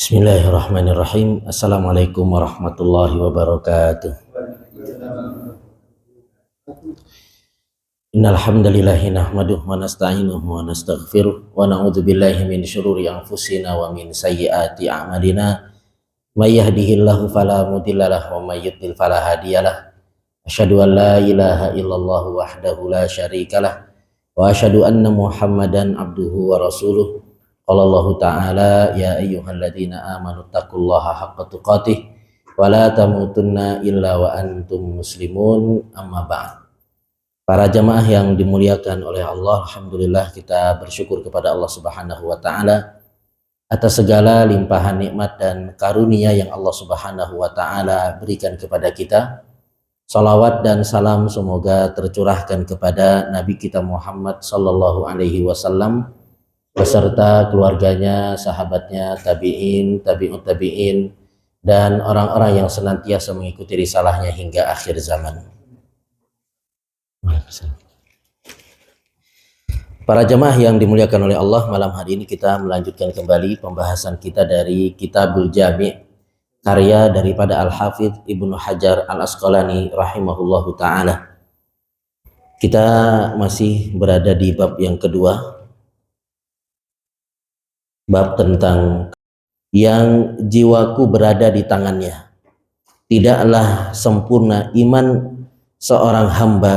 Bismillahirrahmanirrahim. Assalamualaikum warahmatullahi wabarakatuh. Innal hamdalillahi nahmaduhu wa nasta'inuhu wa nastaghfiruh wa na'udzu billahi min syururi anfusina wa min sayyiati a'malina. May yahdihillahu fala mudhillalah wa may yudhlil fala hadiyalah. Asyhadu an la ilaha illallah wahdahu la syarikalah wa asyhadu anna Muhammadan abduhu wa rasuluh. Qala Allah Ta'ala ya ayyuhalladzina amanu taqullaha haqqa tuqatih wa la tamutunna illa wa antum muslimun, amma ba'd. Para jamaah yang dimuliakan oleh Allah, alhamdulillah kita bersyukur kepada Allah Subhanahu wa taala atas segala limpahan nikmat dan karunia yang Allah Subhanahu wa taala berikan kepada kita. Salawat dan salam semoga tercurahkan kepada Nabi kita Muhammad sallallahu alaihi wasallam beserta keluarganya, sahabatnya, tabi'in, tabi'ut tabi'in, dan orang-orang yang senantiasa mengikuti risalahnya hingga akhir zaman. Para jemaah yang dimuliakan oleh Allah, malam hari ini kita melanjutkan kembali pembahasan kita dari Kitabul Jami', karya daripada Al-Hafidz Ibnu Hajar Al-Asqalani rahimahullahu ta'ala. Kita masih berada di bab yang kedua, bab tentang yang jiwaku berada di tangannya. Tidaklah sempurna iman seorang hamba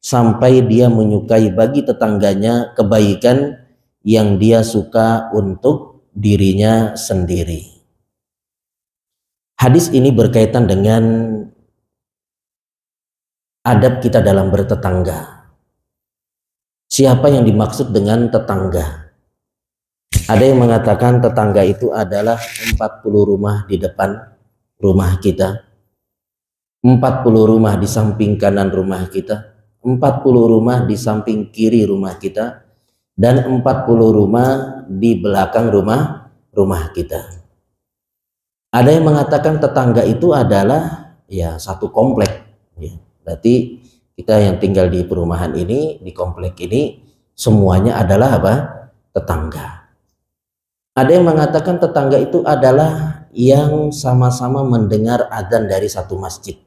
sampai dia menyukai bagi tetangganya kebaikan yang dia suka untuk dirinya sendiri. Hadis ini berkaitan dengan adab kita dalam bertetangga. Siapa yang dimaksud dengan tetangga? Ada yang mengatakan tetangga itu adalah 40 rumah di depan rumah kita, 40 rumah di samping kanan rumah kita, 40 rumah di samping kiri rumah kita, dan 40 rumah di belakang rumah kita. Ada yang mengatakan tetangga itu adalah ya satu komplek. Ya. Berarti kita yang tinggal di perumahan ini, di komplek ini, semuanya adalah apa? Tetangga. Ada yang mengatakan tetangga itu adalah yang sama-sama mendengar adzan dari satu masjid.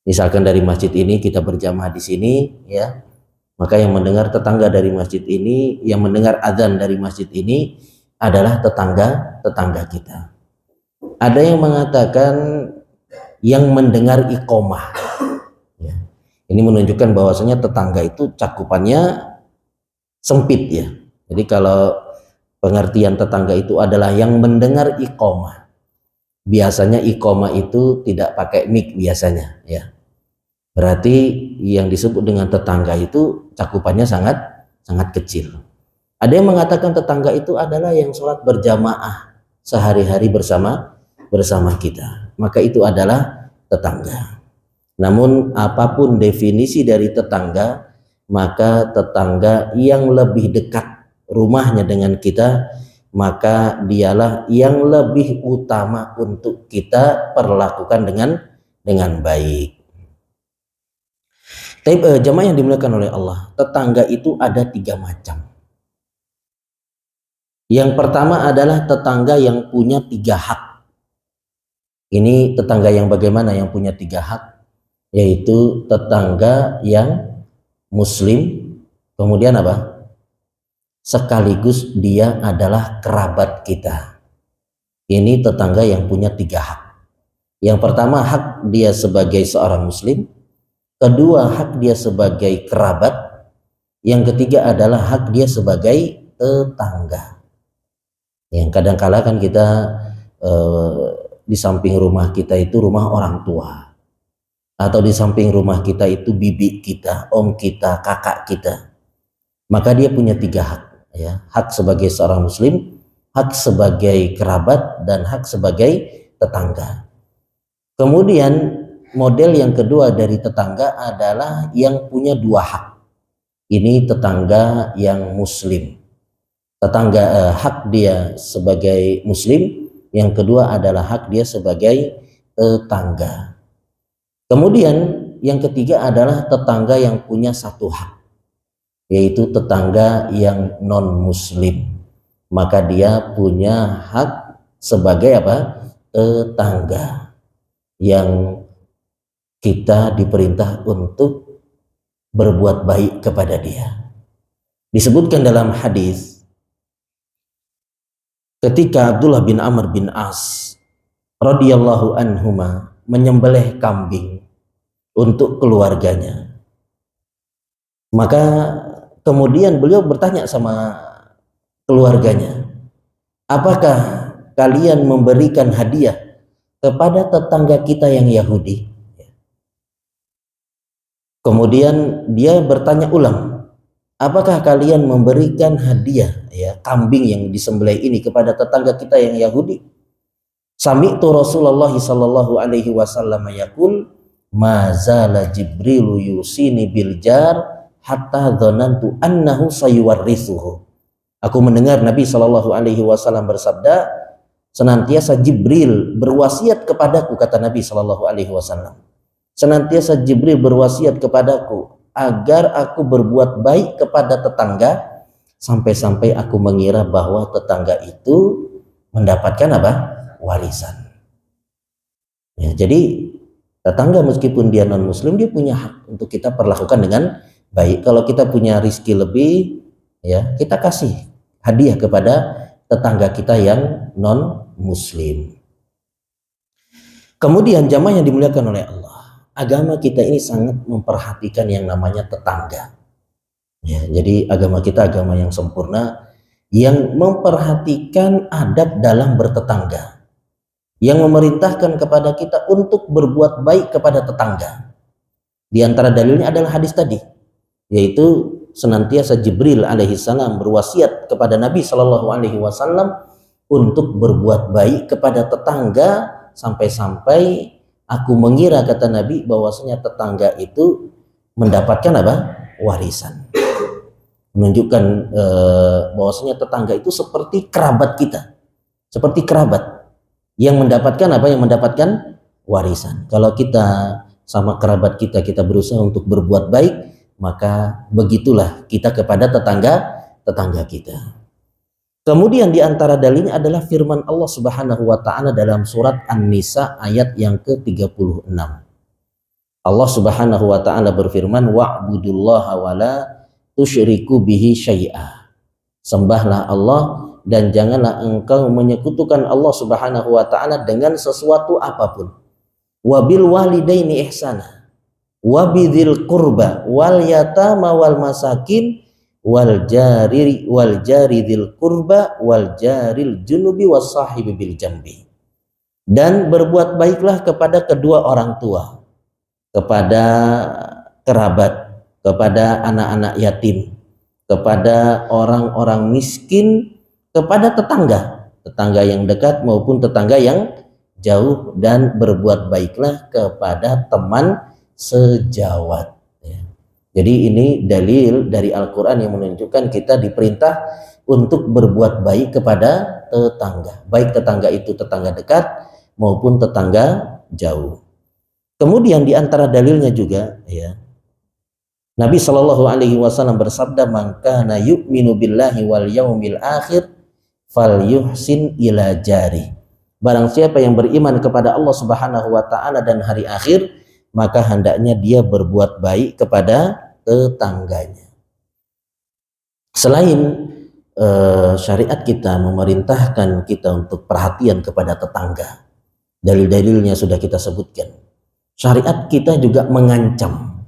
Misalkan dari masjid ini kita berjamaah di sini, ya, maka yang mendengar tetangga dari masjid ini, yang mendengar adzan dari masjid ini adalah tetangga kita. Ada yang mengatakan yang mendengar iqomah. Ya. Ini menunjukkan bahwasanya tetangga itu cakupannya sempit, ya. Jadi kalau pengertian tetangga itu adalah yang mendengar iqomah. Biasanya iqomah itu tidak pakai mic biasanya, ya. Berarti yang disebut dengan tetangga itu cakupannya sangat kecil. Ada yang mengatakan tetangga itu adalah yang sholat berjamaah sehari-hari bersama kita. Maka itu adalah tetangga. Namun apapun definisi dari tetangga, maka tetangga yang lebih dekat rumahnya dengan kita, maka dialah yang lebih utama untuk kita perlakukan dengan baik. Tapi jemaah yang dimuliakan oleh Allah, tetangga itu ada 3 macam. Yang pertama adalah tetangga yang punya 3 hak. Ini tetangga yang bagaimana yang punya 3 hak? Yaitu tetangga yang muslim, kemudian apa? Sekaligus dia adalah kerabat kita. Ini tetangga yang punya 3 hak. Yang pertama, hak dia sebagai seorang muslim. Kedua, hak dia sebagai kerabat. Yang ketiga adalah hak dia sebagai tetangga. Yang kadang-kala kan kita di samping rumah kita itu rumah orang tua, atau di samping rumah kita itu bibi kita, om kita, kakak kita. Maka dia punya 3 hak. Ya, hak sebagai seorang muslim, hak sebagai kerabat, dan hak sebagai tetangga. Kemudian model yang kedua dari tetangga adalah yang punya 2 hak. Ini tetangga yang muslim. Tetangga hak dia sebagai muslim, yang kedua adalah hak dia sebagai tetangga. Kemudian yang ketiga adalah tetangga yang punya 1 hak, yaitu tetangga yang non muslim. Maka dia punya hak sebagai apa? Tetangga yang kita diperintah untuk berbuat baik kepada dia. Disebutkan dalam hadis ketika Abdullah bin Amr bin As radhiyallahu anhuma menyembelih kambing untuk keluarganya. Maka kemudian beliau bertanya sama keluarganya, apakah kalian memberikan hadiah kepada tetangga kita yang Yahudi? Kemudian dia bertanya ulang, apakah kalian memberikan hadiah kambing yang disembelih ini kepada tetangga kita yang Yahudi? Sami'tu Rasulullah sallallahu alaihi wasallam yaqul, ma zala Jibrilu yusini bil jar hatta dzanantu annahu sayuwarrithuhu. Aku mendengar Nabi sallallahu alaihi wasallam bersabda, senantiasa Jibril berwasiat kepadaku, kata Nabi sallallahu alaihi wasallam. Senantiasa Jibril berwasiat kepadaku agar aku berbuat baik kepada tetangga, sampai-sampai aku mengira bahwa tetangga itu mendapatkan apa? Warisan. Ya, jadi tetangga meskipun dia non muslim, dia punya hak untuk kita perlakukan dengan baik. Kalau kita punya rizki lebih, ya kita kasih hadiah kepada tetangga kita yang non muslim. Kemudian jamaah yang dimuliakan oleh Allah, agama kita ini sangat memperhatikan yang namanya tetangga. Ya, jadi agama kita agama yang sempurna, yang memperhatikan adab dalam bertetangga, yang memerintahkan kepada kita untuk berbuat baik kepada tetangga. Di antara dalilnya adalah hadis tadi, yaitu senantiasa Jibril alaihissalam berwasiat kepada Nabi Shallallahu alaihi wasallam untuk berbuat baik kepada tetangga, sampai-sampai aku mengira, kata Nabi, bahwasanya tetangga itu mendapatkan apa? Warisan. Menunjukkan bahwasanya tetangga itu seperti kerabat kita, seperti kerabat yang mendapatkan apa? Yang mendapatkan warisan. Kalau kita sama kerabat kita, kita berusaha untuk berbuat baik, maka begitulah kita kepada tetangga kita. Kemudian di antara dalilnya adalah firman Allah Subhanahu wa taala dalam surat An-Nisa ayat yang ke-36. Allah Subhanahu wa taala berfirman, wa'budullaha wa la tusyriku bihi syai'a. Sembahlah Allah dan janganlah engkau menyekutukan Allah Subhanahu wa taala dengan sesuatu apapun. Wa bil walidaini ihsana wa bidzil qurba wal yatama wal masakin wal jari dzil qurba wal jaril junubi was sahibi bil jambi. Dan berbuat baiklah kepada kedua orang tua, kepada kerabat, kepada anak-anak yatim, kepada orang-orang miskin, kepada tetangga yang dekat maupun tetangga yang jauh, dan berbuat baiklah kepada teman sejawat. Jadi ini dalil dari Al-Quran yang menunjukkan kita diperintah untuk berbuat baik kepada tetangga, baik tetangga itu tetangga dekat maupun tetangga jauh. Kemudian di antara dalilnya juga, ya, Nabi Shallallahu alaihi wasallam bersabda, man kana yu'minu billahi wal yaumil akhir falyuhsin ila jari. Barang siapa yang beriman kepada Allah Subhanahu wa taala dan hari akhir, maka hendaknya dia berbuat baik kepada tetangganya. Selain syariat kita memerintahkan kita untuk perhatian kepada tetangga, dalil-dalilnya sudah kita sebutkan. Syariat kita juga mengancam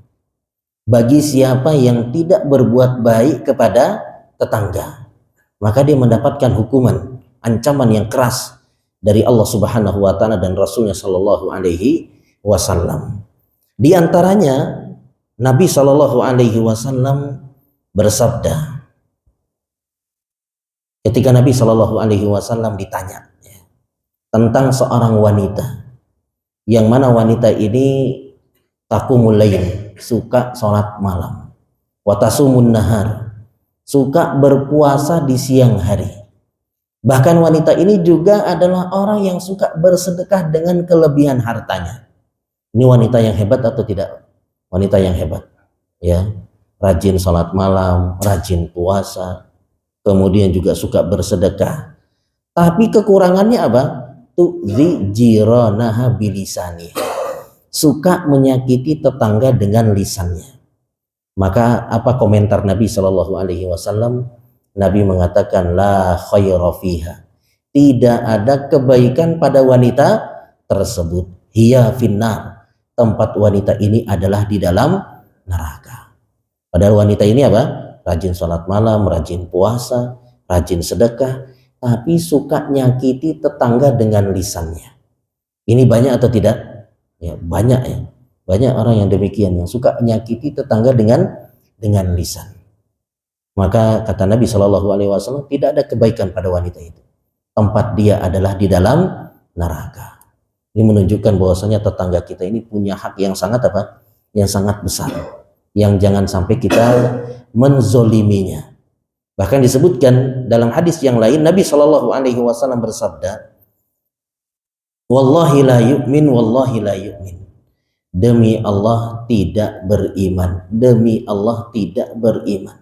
bagi siapa yang tidak berbuat baik kepada tetangga, maka dia mendapatkan hukuman, ancaman yang keras dari Allah Subhanahu wa taala dan Rasulnya Shallallahu alaihi wasallam. Di antaranya Nabi Shallallahu alaihi wasallam bersabda, ketika Nabi Shallallahu alaihi wasallam ditanya tentang seorang wanita, yang mana wanita ini taqumul lail, suka sholat malam, wa tasumun nahar, suka berpuasa di siang hari. Bahkan wanita ini juga adalah orang yang suka bersedekah dengan kelebihan hartanya. Ini wanita yang hebat atau tidak? Wanita yang hebat, ya, rajin sholat malam, rajin puasa, kemudian juga suka bersedekah. Tapi kekurangannya apa? Tu'zi jiranaha bilisani. Suka menyakiti tetangga dengan lisannya. Maka apa komentar Nabi Shallallahu Alaihi Wasallam? Nabi mengatakan la khaira fiha. Tidak ada kebaikan pada wanita tersebut. Hiya finnar. Tempat wanita ini adalah di dalam neraka. Padahal wanita ini apa? Rajin sholat malam, rajin puasa, rajin sedekah, tapi suka nyakiti tetangga dengan lisannya. Ini banyak atau tidak? Ya, banyak ya. Banyak orang yang demikian, yang suka menyakiti tetangga dengan lisan. Maka kata Nabi Shallallahu Alaihi Wasallam, tidak ada kebaikan pada wanita itu. Tempat dia adalah di dalam neraka. Ini menunjukkan bahwasanya tetangga kita ini punya hak yang sangat apa? Yang sangat besar. Yang jangan sampai kita menzoliminya. Bahkan disebutkan dalam hadis yang lain, Nabi Shallallahu Alaihi Wasallam bersabda, Wallahi la yu'min, wallahi la yu'min. Demi Allah tidak beriman. Demi Allah tidak beriman.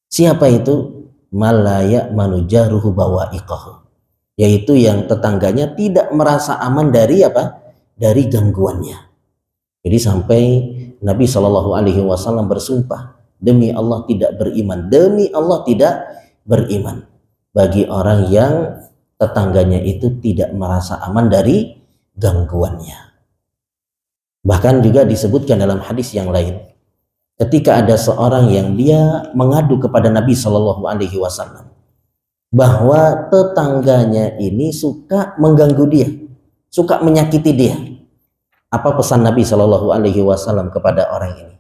Siapa itu? Malaya manujaruhu bawa'iqahu. Yaitu yang tetangganya tidak merasa aman dari apa? Dari gangguannya. Jadi sampai Nabi Shallallahu Alaihi Wasallam bersumpah, demi Allah tidak beriman. Demi Allah tidak beriman. Bagi orang yang tetangganya itu tidak merasa aman dari gangguannya. Bahkan juga disebutkan dalam hadis yang lain, ketika ada seorang yang dia mengadu kepada Nabi Shallallahu Alaihi Wasallam bahwa tetangganya ini suka mengganggu dia, suka menyakiti dia. Apa pesan Nabi Shallallahu Alaihi Wasallam kepada orang ini?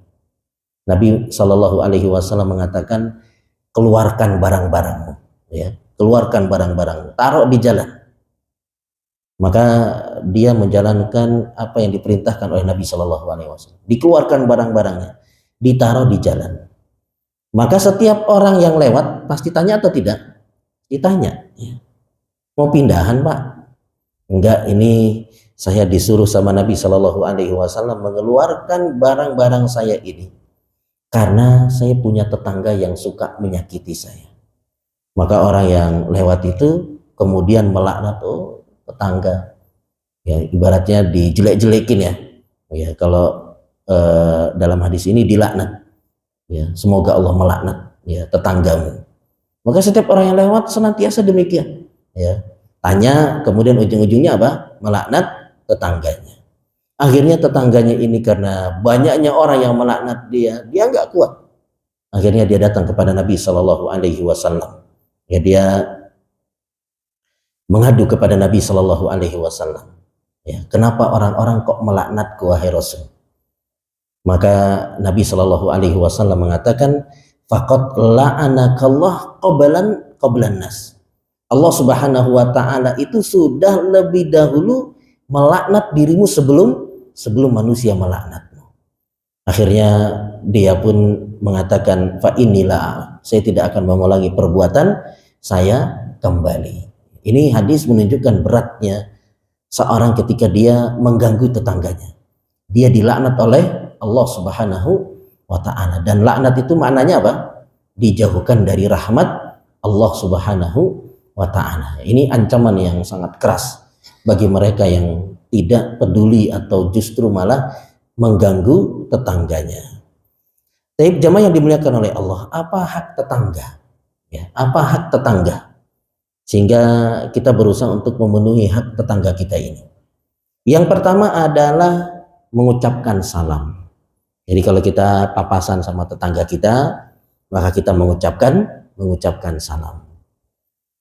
Nabi Shallallahu Alaihi Wasallam mengatakan, keluarkan barang-barangmu, ya, keluarkan barang-barangmu, taruh di jalan. Maka dia menjalankan apa yang diperintahkan oleh Nabi Shallallahu Alaihi Wasallam. Dikeluarkan barang-barangnya, ditaruh di jalan. Maka setiap orang yang lewat pasti tanya atau tidak? Ditanya, ya. Mau pindahan Pak? Enggak, ini saya disuruh sama Nabi Shallallahu Alaihi Wasallam mengeluarkan barang-barang saya ini karena saya punya tetangga yang suka menyakiti saya. Maka orang yang lewat itu kemudian melaknat, tetangga, ya ibaratnya dijelek-jelekin ya. Ya kalau dalam hadis ini dilaknat. Ya, semoga Allah melaknat ya tetanggamu. Maka setiap orang yang lewat senantiasa demikian. Ya, tanya, kemudian ujung-ujungnya apa? Melaknat tetangganya. Akhirnya tetangganya ini karena banyaknya orang yang melaknat dia nggak kuat. Akhirnya dia datang kepada Nabi Shallallahu Alaihi Wasallam. Ya, dia mengadu kepada Nabi Shallallahu Alaihi Wasallam. Ya, kenapa orang-orang kok melaknatku wahai Rasul? Maka Nabi Shallallahu Alaihi Wasallam mengatakan, faqad la'anakallah qablan nas. Allah Subhanahu wa taala itu sudah lebih dahulu melaknat dirimu sebelum manusia melaknatmu. Akhirnya dia pun mengatakan, fa inilah, saya tidak akan mengulangi perbuatan, saya kembali. Ini hadis menunjukkan beratnya seorang ketika dia mengganggu tetangganya. Dia dilaknat oleh Allah Subhanahu wa ta'ala. Dan laknat itu maknanya apa? Dijauhkan dari rahmat Allah Subhanahu wa ta'ala. Ini ancaman yang sangat keras bagi mereka yang tidak peduli atau justru malah mengganggu tetangganya. Tapi jamaah yang dimuliakan oleh Allah, apa hak tetangga? Ya, apa hak tetangga? Sehingga kita berusaha untuk memenuhi hak tetangga kita ini. Yang pertama adalah mengucapkan salam. Jadi kalau kita papasan sama tetangga kita, maka kita mengucapkan salam.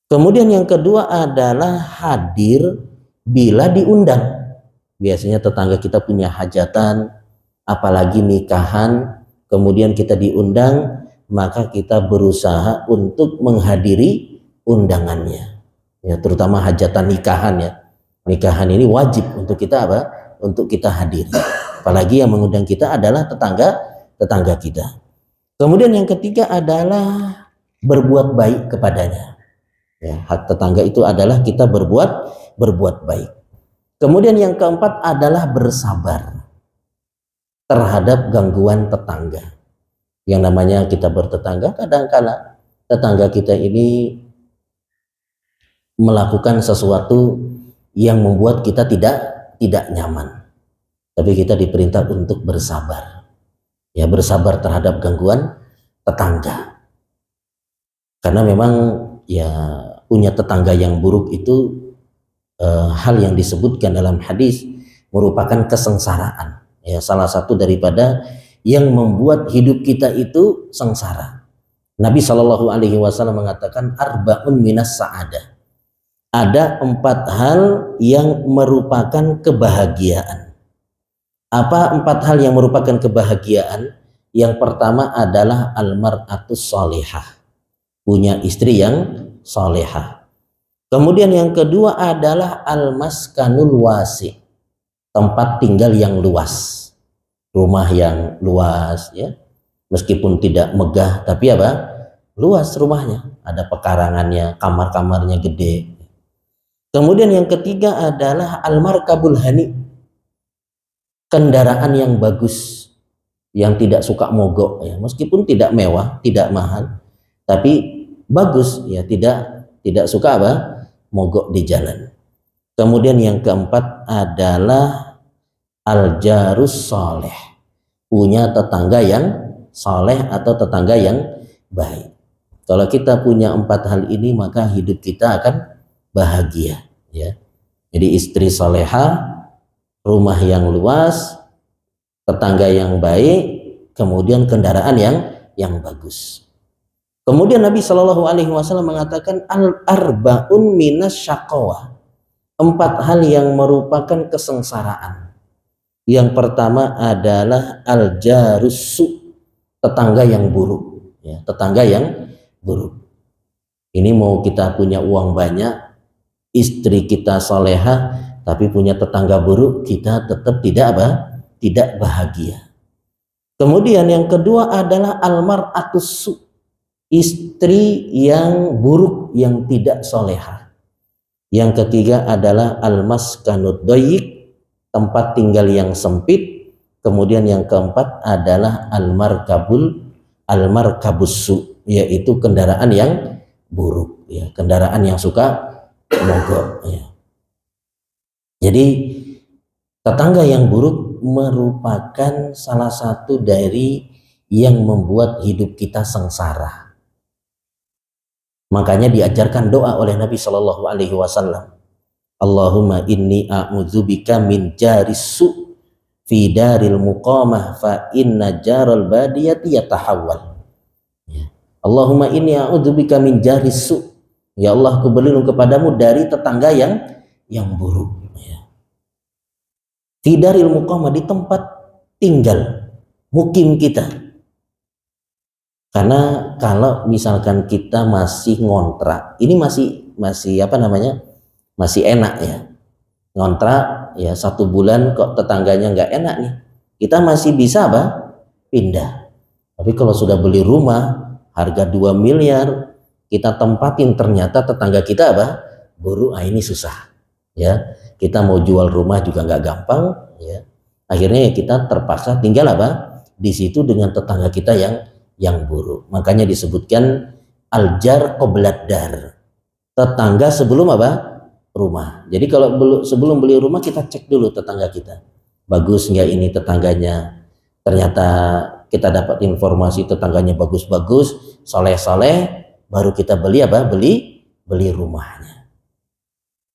Kemudian yang kedua adalah hadir bila diundang. Biasanya tetangga kita punya hajatan, apalagi nikahan, kemudian kita diundang, maka kita berusaha untuk menghadiri undangannya. Ya, terutama hajatan nikahan ya. Nikahan ini wajib untuk kita apa? Untuk kita hadiri. Apalagi yang mengundang kita adalah tetangga kita. Kemudian yang ketiga adalah berbuat baik kepadanya. Ya, hak tetangga itu adalah kita berbuat baik. Kemudian yang keempat adalah bersabar terhadap gangguan tetangga. Yang namanya kita bertetangga, kadang-kala tetangga kita ini melakukan sesuatu yang membuat kita tidak nyaman. Tapi kita diperintah untuk bersabar. Ya, bersabar terhadap gangguan tetangga. Karena memang ya punya tetangga yang buruk itu hal yang disebutkan dalam hadis merupakan kesengsaraan. Ya, salah satu daripada yang membuat hidup kita itu sengsara. Nabi Shallallahu Alaihi Wasallam mengatakan arba'un minas sa'adah. Ada 4 hal yang merupakan kebahagiaan. Apa 4 hal yang merupakan kebahagiaan? Yang pertama adalah almar'atus sholihah, punya istri yang sholihah. Kemudian yang kedua adalah almaskanul wasi, tempat tinggal yang luas, rumah yang luas, ya, meskipun tidak megah tapi apa? Luas rumahnya, ada pekarangannya, kamar-kamarnya gede. Kemudian yang ketiga adalah almarkabul hani, kendaraan yang bagus, yang tidak suka mogok, ya, meskipun tidak mewah, tidak mahal, tapi bagus, ya, tidak suka apa? Mogok di jalan. Kemudian yang keempat adalah aljarus soleh, punya tetangga yang soleh atau tetangga yang baik. Kalau kita punya 4 hal ini, maka hidup kita akan bahagia, ya. Jadi istri soleha, rumah yang luas, tetangga yang baik, kemudian kendaraan yang bagus. Kemudian Nabi Shallallahu Alaihi Wasallam mengatakan arba'un minas syaqawah, 4 hal yang merupakan kesengsaraan. Yang pertama adalah aljarusu, tetangga yang buruk, ya, tetangga yang buruk. Ini mau kita punya uang banyak, istri kita soleha, tapi punya tetangga buruk, kita tetap tidak bahagia. Kemudian yang kedua adalah almar'atus su, istri yang buruk, yang tidak soleha. Yang ketiga adalah almaskanud doyik, tempat tinggal yang sempit. Kemudian yang keempat adalah almarkabus su, yaitu kendaraan yang buruk, ya, kendaraan yang suka mogok, ya. Jadi tetangga yang buruk merupakan salah satu dari yang membuat hidup kita sengsara. Makanya diajarkan doa oleh Nabi Shallallahu Alaihi Wasallam, Allahumma inni a'udzubika min jaris su fi daril muqamah fa inna jaral badiyati yatahawwal. Ya. Allahumma inni a'udzubika min jaris su, ya Allah, aku berlindung kepadamu dari tetangga yang buruk, ya. Fi daril muqamah, di tempat tinggal mukim kita. Karena kalau misalkan kita masih ngontrak, ini masih apa namanya, masih enak, ya, ngontrak, ya, 1 bulan kok tetangganya nggak enak nih, kita masih bisa apa? Pindah. Tapi kalau sudah beli rumah harga 2 miliar, kita tempatin, ternyata tetangga kita apa? Buruk, ini susah, ya. Kita mau jual rumah juga nggak gampang, ya. Akhirnya ya kita terpaksa tinggal apa? Di situ dengan tetangga kita yang buruk. Makanya disebutkan aljar qoblad dar, tetangga sebelum apa? Rumah. Jadi kalau sebelum beli rumah kita cek dulu tetangga kita, bagus nggak ini tetangganya. Ternyata kita dapat informasi tetangganya bagus-bagus, soleh-soleh, baru kita beli apa? Beli rumahnya.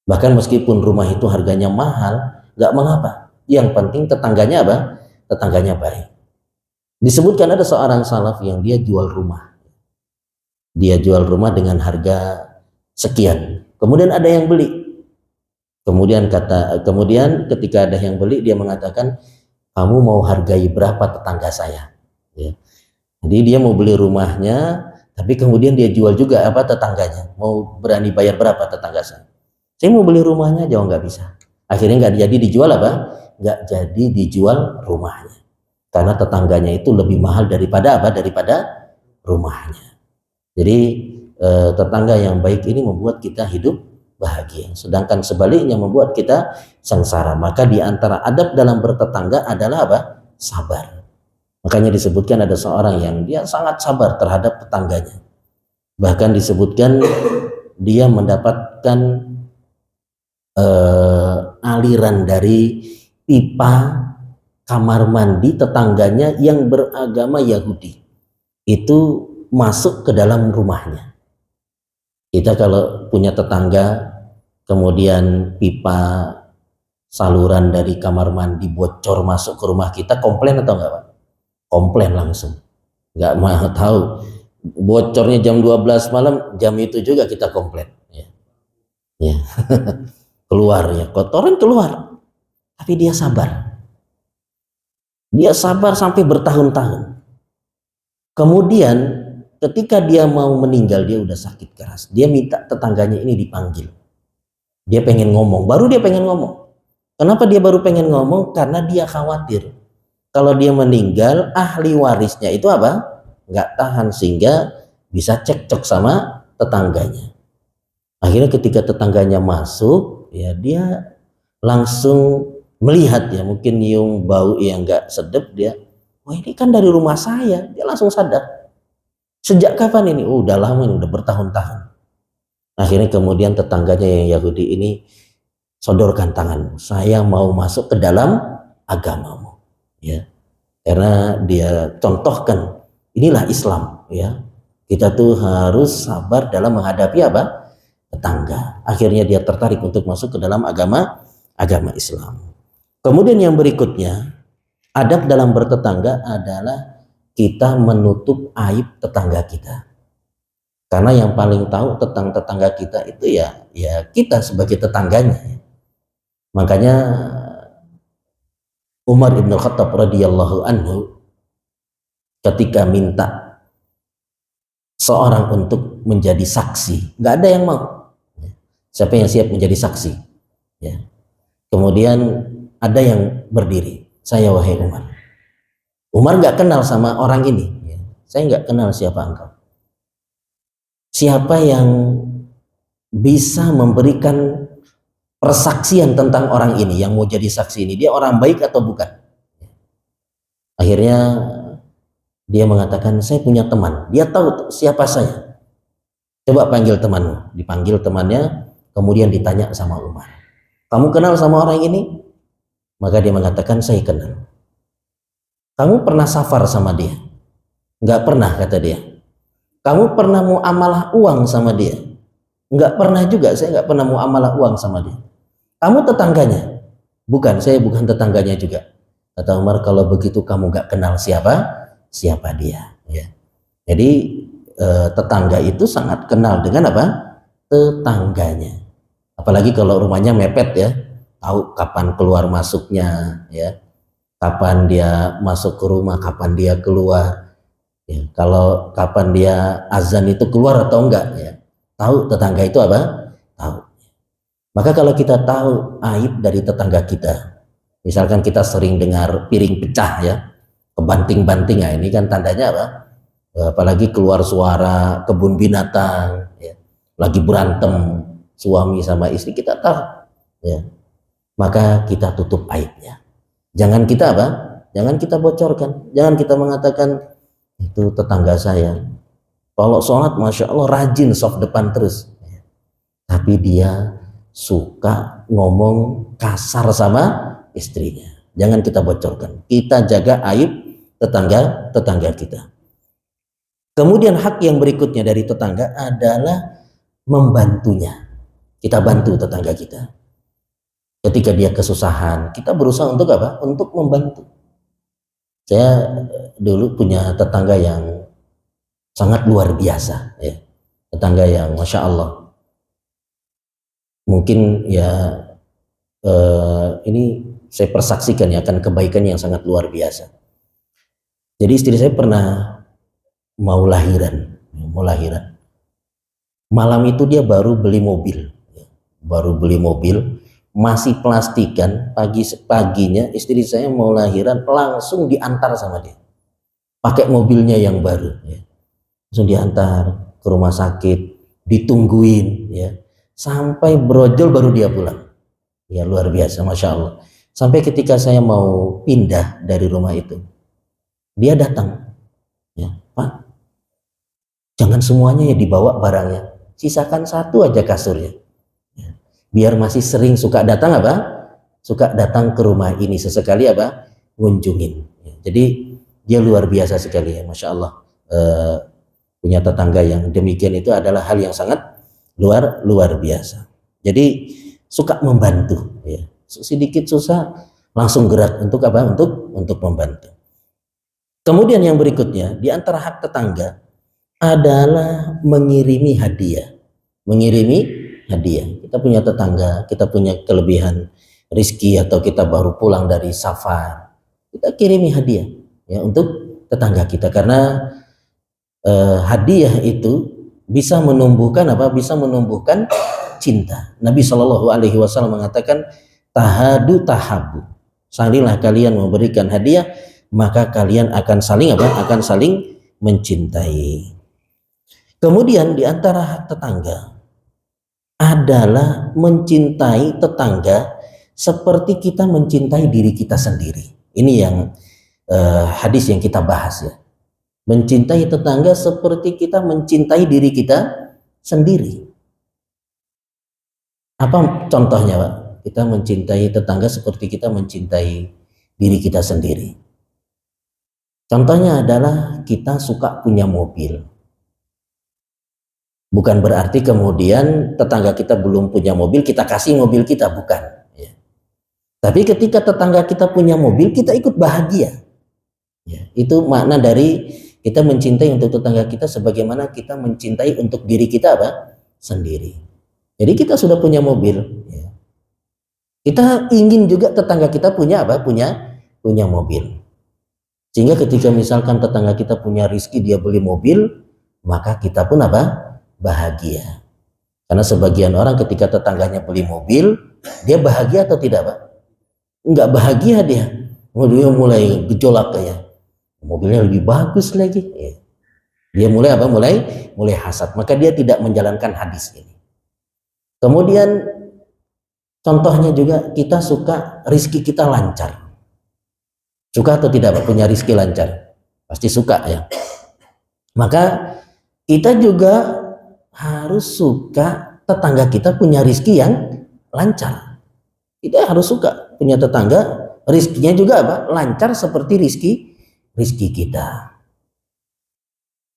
Bahkan meskipun rumah itu harganya mahal, nggak mengapa. Yang penting tetangganya apa? Tetangganya baik. Disebutkan ada seorang salaf yang dia jual rumah. Dia jual rumah dengan harga sekian. Kemudian ada yang beli. Kemudian ketika ada yang beli, dia mengatakan, kamu mau hargai berapa tetangga saya? Ya. Jadi dia mau beli rumahnya, tapi kemudian dia jual juga apa tetangganya. Mau berani bayar berapa tetangga saya? Saya mau beli rumahnya, jauh nggak bisa. Akhirnya nggak jadi dijual apa? Nggak jadi dijual rumahnya. Karena tetangganya itu lebih mahal daripada apa? Daripada rumahnya. Jadi tetangga yang baik ini membuat kita hidup bahagia. Sedangkan sebaliknya membuat kita sengsara. Maka di antara adab dalam bertetangga adalah apa? Sabar. Makanya disebutkan ada seorang yang dia sangat sabar terhadap tetangganya. Bahkan disebutkan dia mendapatkan aliran dari pipa kamar mandi tetangganya yang beragama Yahudi itu masuk ke dalam rumahnya. Kita kalau punya tetangga kemudian pipa saluran dari kamar mandi bocor masuk ke rumah kita, komplain atau enggak Pak? Komplain langsung. Enggak mau tahu bocornya jam 12 malam, jam itu juga kita komplain ya. Keluar ya, kotoran keluar, tapi dia sabar sampai bertahun-tahun. Kemudian ketika dia mau meninggal, dia udah sakit keras, dia minta tetangganya ini dipanggil, dia pengen ngomong, baru dia pengen ngomong. Kenapa dia baru pengen ngomong? Karena dia khawatir kalau dia meninggal ahli warisnya itu apa? Nggak tahan, sehingga bisa cekcok sama tetangganya. Akhirnya ketika tetangganya masuk ya, dia langsung melihat ya, mungkin nyium bau yang nggak sedap, dia, wah ini kan dari rumah saya. Dia langsung sadar, sejak kapan ini? Oh, udah lama, udah bertahun-tahun. Akhirnya kemudian tetangganya yang Yahudi ini sodorkan tanganmu, saya mau masuk ke dalam agamamu ya, karena dia contohkan inilah Islam ya, kita tuh harus sabar dalam menghadapi apa? Tetangga. Akhirnya dia tertarik untuk masuk ke dalam agama Islam. Kemudian yang berikutnya, adab dalam bertetangga adalah kita menutup aib tetangga kita. Karena yang paling tahu tentang tetangga kita itu ya kita sebagai tetangganya. Makanya Umar bin Khattab radhiyallahu anhu ketika minta seorang untuk menjadi saksi, nggak ada yang mau. Siapa yang siap menjadi saksi? Ya. Kemudian ada yang berdiri, saya wahai Umar. Umar nggak kenal sama orang ini. Ya. Saya nggak kenal siapa engkau. Siapa yang bisa memberikan persaksian tentang orang ini yang mau jadi saksi ini? Dia orang baik atau bukan? Akhirnya dia mengatakan, saya punya teman. Dia tahu siapa saya. Coba panggil temanmu. Dipanggil temannya. Kemudian ditanya sama Umar, kamu kenal sama orang ini? Maka dia mengatakan, saya kenal. Kamu pernah safar sama dia? Enggak pernah, kata dia. Kamu pernah muamalah uang sama dia? Enggak pernah juga, saya enggak pernah muamalah uang sama dia. Kamu tetangganya? Bukan, saya bukan tetangganya juga. Kata Umar, kalau begitu kamu enggak kenal siapa dia. Ya. Jadi tetangga itu sangat kenal dengan apa? Tetangganya. Apalagi kalau rumahnya mepet ya, tahu kapan keluar masuknya ya, kapan dia masuk ke rumah, kapan dia keluar ya, kalau kapan dia azan itu keluar atau enggak ya, tahu tetangga itu apa? Tahu. Maka kalau kita tahu aib dari tetangga kita, misalkan kita sering dengar piring pecah ya, kebanting-banting, ya ini kan tandanya apa? Apalagi keluar suara kebun binatang ya, lagi berantem suami sama istri, kita tahu ya, maka kita tutup aibnya. Jangan kita apa? Jangan kita bocorkan, jangan kita mengatakan itu tetangga saya kalau sholat masya Allah rajin soft depan terus, tapi dia suka ngomong kasar sama istrinya. Jangan kita bocorkan, kita jaga aib tetangga kita. Kemudian hak yang berikutnya dari tetangga adalah membantunya. Kita bantu tetangga kita. Ketika dia kesusahan, kita berusaha untuk apa? Untuk membantu. Saya dulu punya tetangga yang sangat luar biasa, ya. Tetangga yang masya Allah. Mungkin ya ini saya persaksikan ya, akan kebaikan yang sangat luar biasa. Jadi istri saya pernah mau lahiran. Malam itu dia baru beli mobil. Masih plastikan. Paginya istri saya mau lahiran, langsung diantar sama dia pakai mobilnya yang baru ya. Langsung diantar ke rumah sakit, ditungguin ya, sampai brojol baru dia pulang ya. Luar biasa, masya Allah. Sampai ketika saya mau pindah dari rumah itu, dia datang ya, Pak, jangan semuanya ya dibawa barangnya, sisakan satu aja kasurnya. Biar masih sering suka datang apa? Suka datang ke rumah ini sesekali apa? Ngunjungin. Jadi dia luar biasa sekali ya, Masya Allah. Punya tetangga yang demikian itu adalah hal yang sangat luar biasa. Jadi suka membantu ya. Sedikit susah langsung gerak untuk apa? Untuk membantu. Kemudian yang berikutnya di antara hak tetangga adalah mengirimi hadiah. Mengirimi hadiah. Kita punya tetangga, kita punya kelebihan rizki atau kita baru pulang dari safar, kita kirimi hadiah ya untuk tetangga kita, karena hadiah itu bisa menumbuhkan apa? Bisa menumbuhkan cinta. Nabi Shallallahu Alaihi Wasallam mengatakan tahadu tahabu. Salinglah kalian memberikan hadiah, maka kalian akan saling apa? Akan saling mencintai. Kemudian di antara hak tetangga adalah mencintai tetangga seperti kita mencintai diri kita sendiri. Ini yang hadis yang kita bahas ya. Mencintai tetangga seperti kita mencintai diri kita sendiri. Apa contohnya, Pak? Kita mencintai tetangga seperti kita mencintai diri kita sendiri. Contohnya adalah kita suka punya mobil. Bukan berarti kemudian tetangga kita belum punya mobil, kita kasih mobil kita, bukan. Ya. Tapi ketika tetangga kita punya mobil, kita ikut bahagia. Ya, itu makna dari kita mencintai untuk tetangga kita sebagaimana kita mencintai untuk diri kita apa? Sendiri. Jadi kita sudah punya mobil. Ya. Kita ingin juga tetangga kita punya apa? Punya mobil. Sehingga ketika misalkan tetangga kita punya rizki, dia beli mobil, maka kita pun apa? Bahagia. Karena sebagian orang ketika tetangganya beli mobil, dia bahagia atau tidak, Pak? Enggak bahagia dia. Dia mulai gejolak kayak mobilnya lebih bagus lagi. Dia mulai apa? Mulai hasad. Maka dia tidak menjalankan hadis ini. Kemudian contohnya juga kita suka rizki kita lancar. Suka atau tidak, Pak, punya rizki lancar? Pasti suka ya. Maka kita juga harus suka tetangga kita punya rizki yang lancar. Kita harus suka punya tetangga rizkinya juga apa? Lancar seperti rizki kita.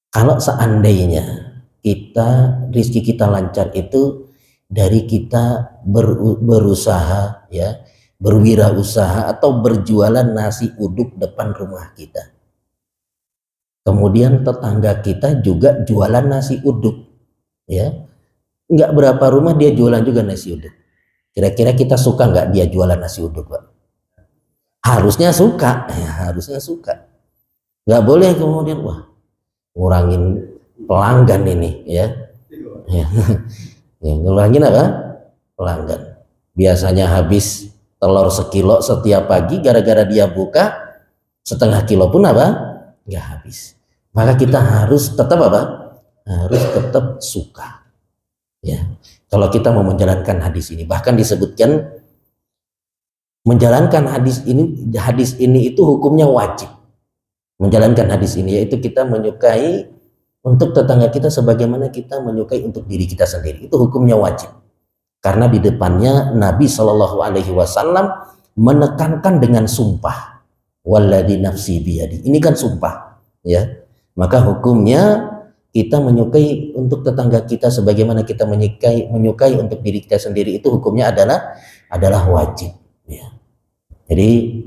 Kalau seandainya rizki kita lancar itu dari kita berusaha ya, berwirausaha atau berjualan nasi uduk depan rumah kita. Kemudian tetangga kita juga jualan nasi uduk. Ya, nggak berapa rumah dia jualan juga nasi uduk. Kira-kira kita suka nggak dia jualan nasi uduk, Pak? Harusnya suka, ya, harusnya suka. Nggak boleh kemudian wah ngurangin pelanggan ini, ya. Ya, ngurangin apa? Pelanggan. Biasanya habis telur sekilo setiap pagi, gara-gara dia buka setengah kilo pun apa? Nggak habis. Maka kita harus tetap apa? Harus tetap suka ya. Kalau kita mau menjalankan hadis ini, bahkan disebutkan menjalankan hadis ini itu hukumnya wajib. Menjalankan hadis ini yaitu kita menyukai untuk tetangga kita sebagaimana kita menyukai untuk diri kita sendiri. Itu hukumnya wajib. Karena di depannya Nabi Shallallahu Alaihi Wasallam menekankan dengan sumpah. Walladzi nafsi biyadi. Ini kan sumpah ya. Maka hukumnya kita menyukai untuk tetangga kita sebagaimana kita menyukai untuk diri kita sendiri, itu hukumnya adalah wajib ya. Jadi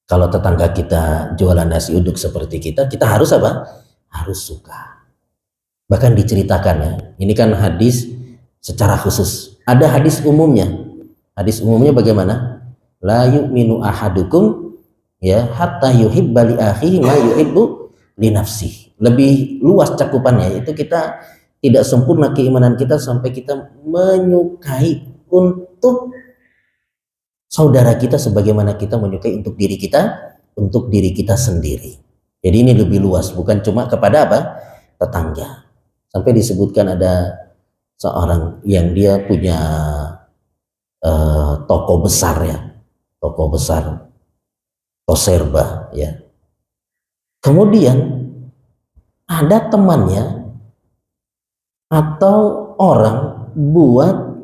kalau tetangga kita jualan nasi uduk seperti kita harus apa? Harus suka. Bahkan diceritakan ya, ini kan hadis secara khusus, ada hadis umumnya. Hadis umumnya bagaimana? La yu'minu ahadukum ya hatta yuhibba li akhihi ma yuhibbu li nafsihi. Lebih luas cakupannya, itu kita tidak sempurna keimanan kita sampai kita menyukai untuk saudara kita sebagaimana kita menyukai untuk diri kita sendiri. Jadi ini lebih luas, bukan cuma kepada apa? Tetangga. Sampai disebutkan ada seorang yang dia punya toko besar ya, toko besar Toserba ya. Kemudian ada atau orang buat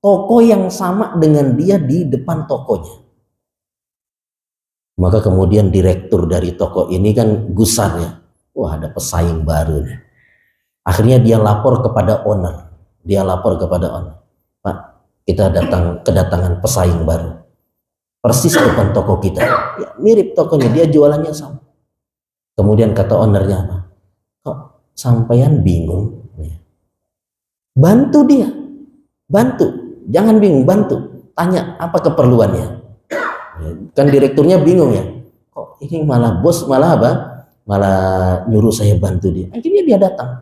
toko yang sama dengan dia di depan tokonya. Maka kemudian direktur dari toko ini kan gusar ya, wah ada pesaing baru nih. Akhirnya dia lapor kepada owner, Pak, kita kedatangan pesaing baru, persis depan toko kita, ya, mirip tokonya, dia jualannya sama. Kemudian kata ownernya apa? Kok sampean bingung? Bantu dia, jangan bingung, bantu, tanya apa keperluannya. Kan direkturnya bingung ya, kok ini malah bos malah apa, malah nyuruh saya bantu dia. Akhirnya dia datang,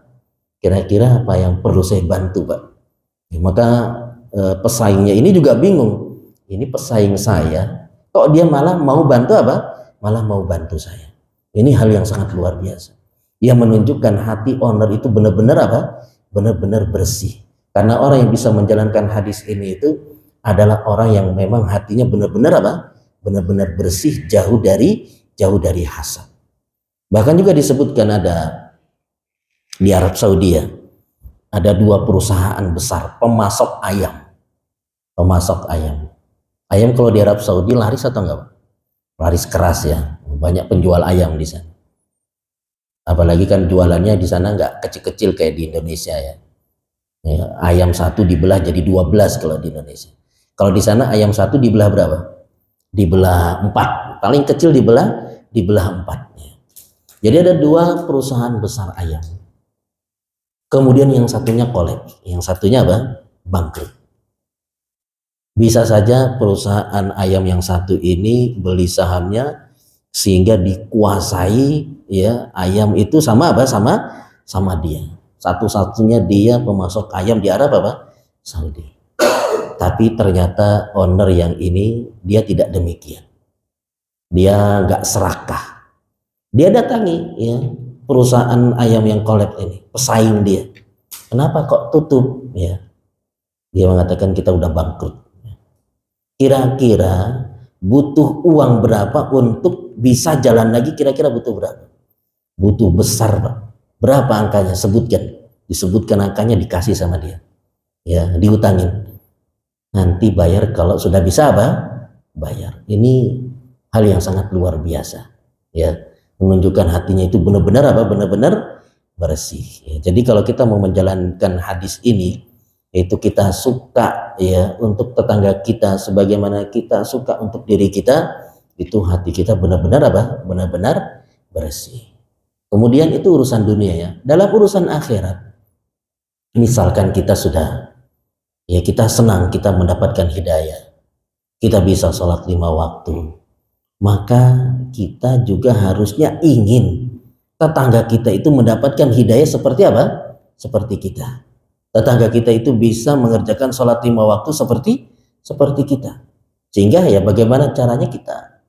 kira-kira apa yang perlu saya bantu Pak? Ya, maka pesaingnya ini juga bingung, ini pesaing saya kok dia malah mau bantu apa, malah mau bantu saya. Ini hal yang sangat luar biasa, yang menunjukkan hati owner itu benar-benar apa, benar-benar bersih. Karena orang yang bisa menjalankan hadis ini itu adalah orang yang memang hatinya benar-benar apa, benar-benar bersih, jauh dari hasad. Bahkan juga disebutkan ada di Arab Saudi ya, ada 2 perusahaan besar pemasok ayam. Ayam kalau di Arab Saudi laris atau enggak? Laris keras ya, banyak penjual ayam di sana. Apalagi kan jualannya di sana enggak kecil-kecil kayak di Indonesia ya. Ayam satu dibelah jadi 12 kalau di Indonesia. Kalau di sana ayam satu dibelah berapa? Dibelah 4, paling kecil dibelah 4. Jadi ada 2 perusahaan besar ayam. Kemudian yang satunya kolaps, yang satunya apa? Bangkrut. Bisa saja perusahaan ayam yang satu ini beli sahamnya sehingga dikuasai ya ayam itu sama apa? Sama dia. Satu-satunya dia pemasok ayam di Arab apa? Saudi. Tapi ternyata owner yang ini dia tidak demikian. Dia nggak serakah. Dia datangi ya perusahaan ayam yang kolaps ini, pesaing dia. Kenapa kok tutup? Ya, dia mengatakan kita udah bangkrut. Kira-kira butuh uang berapa untuk bisa jalan lagi? Kira-kira butuh berapa? Butuh besar Pak. Berapa angkanya? Disebutkan angkanya, dikasih sama dia. Ya, dihutangin. Nanti bayar kalau sudah bisa apa? Bayar. Ini hal yang sangat luar biasa. Ya, menunjukkan hatinya itu benar-benar apa? Benar-benar bersih. Ya, jadi kalau kita mau menjalankan hadis ini, itu kita suka ya untuk tetangga kita sebagaimana kita suka untuk diri kita, itu hati kita benar-benar apa? Benar-benar bersih. Kemudian itu urusan dunia ya. Dalam urusan akhirat, misalkan kita sudah ya kita senang kita mendapatkan hidayah, kita bisa sholat 5 waktu, maka kita juga harusnya ingin tetangga kita itu mendapatkan hidayah seperti apa? Seperti kita. Tetangga kita itu bisa mengerjakan sholat 5 waktu seperti kita. Sehingga ya bagaimana caranya kita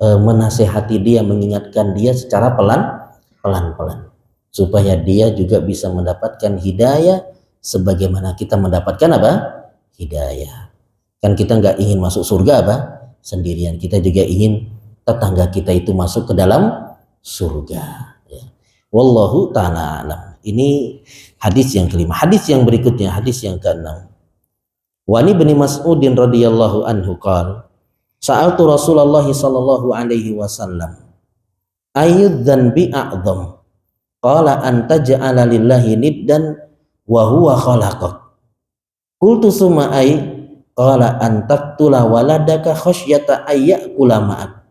menasehati dia, mengingatkan dia secara pelan-pelan. Supaya dia juga bisa mendapatkan hidayah sebagaimana kita mendapatkan apa? Hidayah. Kan kita nggak ingin masuk surga apa? Sendirian. Kita juga ingin tetangga kita itu masuk ke dalam surga. Ya. Wallahu ta'ala alam. Ini hadis yang kelima. Hadis yang berikutnya, hadis yang keenam. Wa ni bin Mas'udin radhiyallahu anhu qala sa'altu Rasulullah sallallahu alaihi wasallam ayyudz dzanbi a'dzam qala an taj'ala lillahi niddan wa huwa khalaqak qultu summa ay qala an taqtula waladaka khasyata ayyakula ma'ak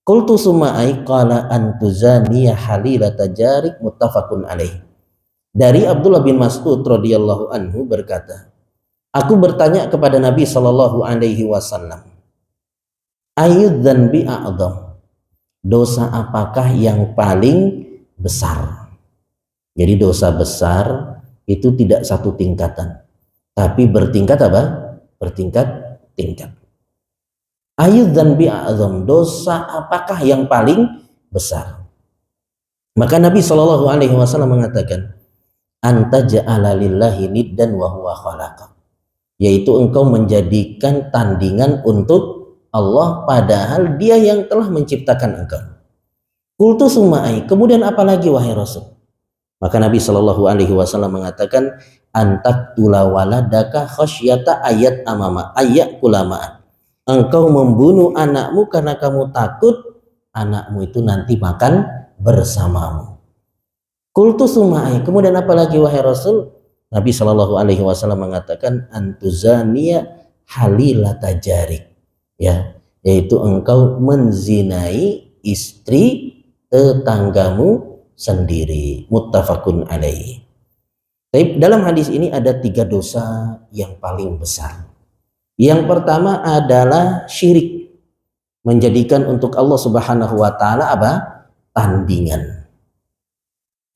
qultu summa ay qala an tuzaniya halilata jarik muttafaqun alaihi. Dari Abdullah bin Mas'ud radhiyallahu anhu berkata, aku bertanya kepada Nabi sallallahu alaihi wasallam, ayyudz dzanbi a'dzam? Dosa apakah yang paling besar? Jadi dosa besar itu tidak satu tingkatan, tapi bertingkat apa? Bertingkat-tingkat. Ayyudz dzanbi a'dzam? Dosa apakah yang paling besar? Maka Nabi sallallahu alaihi wasallam mengatakan, anta ja'ala lillahi niddan wa huwa khalaqak, yaitu engkau menjadikan tandingan untuk Allah padahal dia yang telah menciptakan engkau. Qultu summa ai, kemudian apalagi wahai Rasul? Maka Nabi Shallallahu alaihi wasallam mengatakan antak waladaka khasyata ayat kulamaan. Engkau membunuh anakmu karena kamu takut anakmu itu nanti makan bersamamu. Qultu sumai, kemudian apa lagi wahai Rasul? Nabi Shallallahu Alaihi Wasallam mengatakan antuzania halilata jarik, ya, yaitu engkau menzinai istri tetanggamu sendiri. Muttafaqun alaihi. Tapi dalam hadis ini ada 3 dosa yang paling besar. Yang pertama adalah syirik, menjadikan untuk Allah Subhanahu wa taala apa? Tandingan.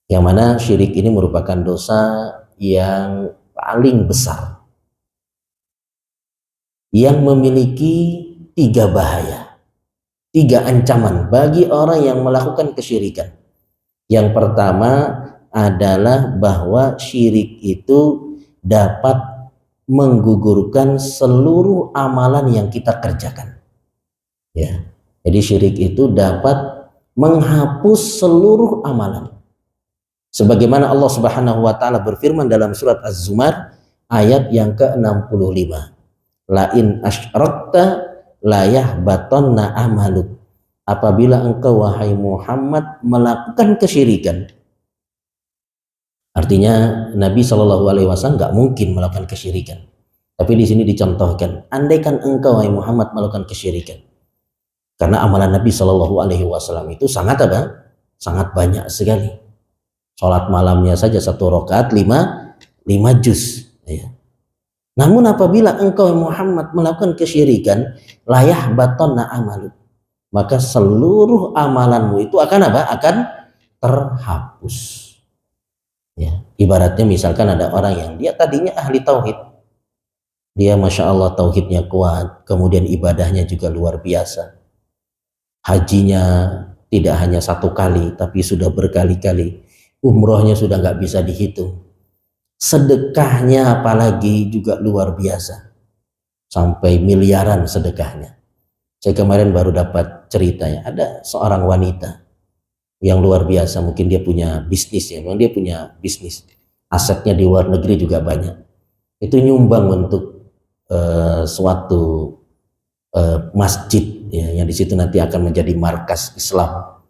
Yang mana syirik ini merupakan dosa yang paling besar, yang memiliki 3 bahaya, 3 ancaman bagi orang yang melakukan kesyirikan. Yang pertama adalah bahwa syirik itu dapat menggugurkan seluruh amalan yang kita kerjakan. Ya, jadi syirik itu dapat menghapus seluruh amalan. Sebagaimana Allah Subhanahu wa taala berfirman dalam surat Az-Zumar ayat yang ke-65. La in asyrakta la yahbatanna amaluk. Apabila engkau wahai Muhammad melakukan kesyirikan. Artinya Nabi Shallallahu alaihi wasallam enggak mungkin melakukan kesyirikan. Tapi di sini dicontohkan, andaikan engkau wahai Muhammad melakukan kesyirikan. Karena amalan Nabi Shallallahu alaihi wasallam itu sangat apa? Sangat banyak sekali. Sholat malamnya saja 1 rakaat 5 juz. Ya. Namun apabila engkau Muhammad melakukan kesyirikan, layah batonna amalu, maka seluruh amalanmu itu akan apa? Akan terhapus. Ya. Ibaratnya misalkan ada orang yang dia tadinya ahli tauhid, dia masya Allah tauhidnya kuat, kemudian ibadahnya juga luar biasa. Hajinya tidak hanya 1 kali, tapi sudah berkali-kali. Umrohnya sudah nggak bisa dihitung, sedekahnya apalagi juga luar biasa, sampai miliaran sedekahnya. Saya kemarin baru dapat ceritanya, ada seorang wanita yang luar biasa, mungkin dia punya bisnis ya, memang dia punya bisnis, asetnya di luar negeri juga banyak. Itu nyumbang untuk suatu masjid ya, yang di situ nanti akan menjadi markas Islam,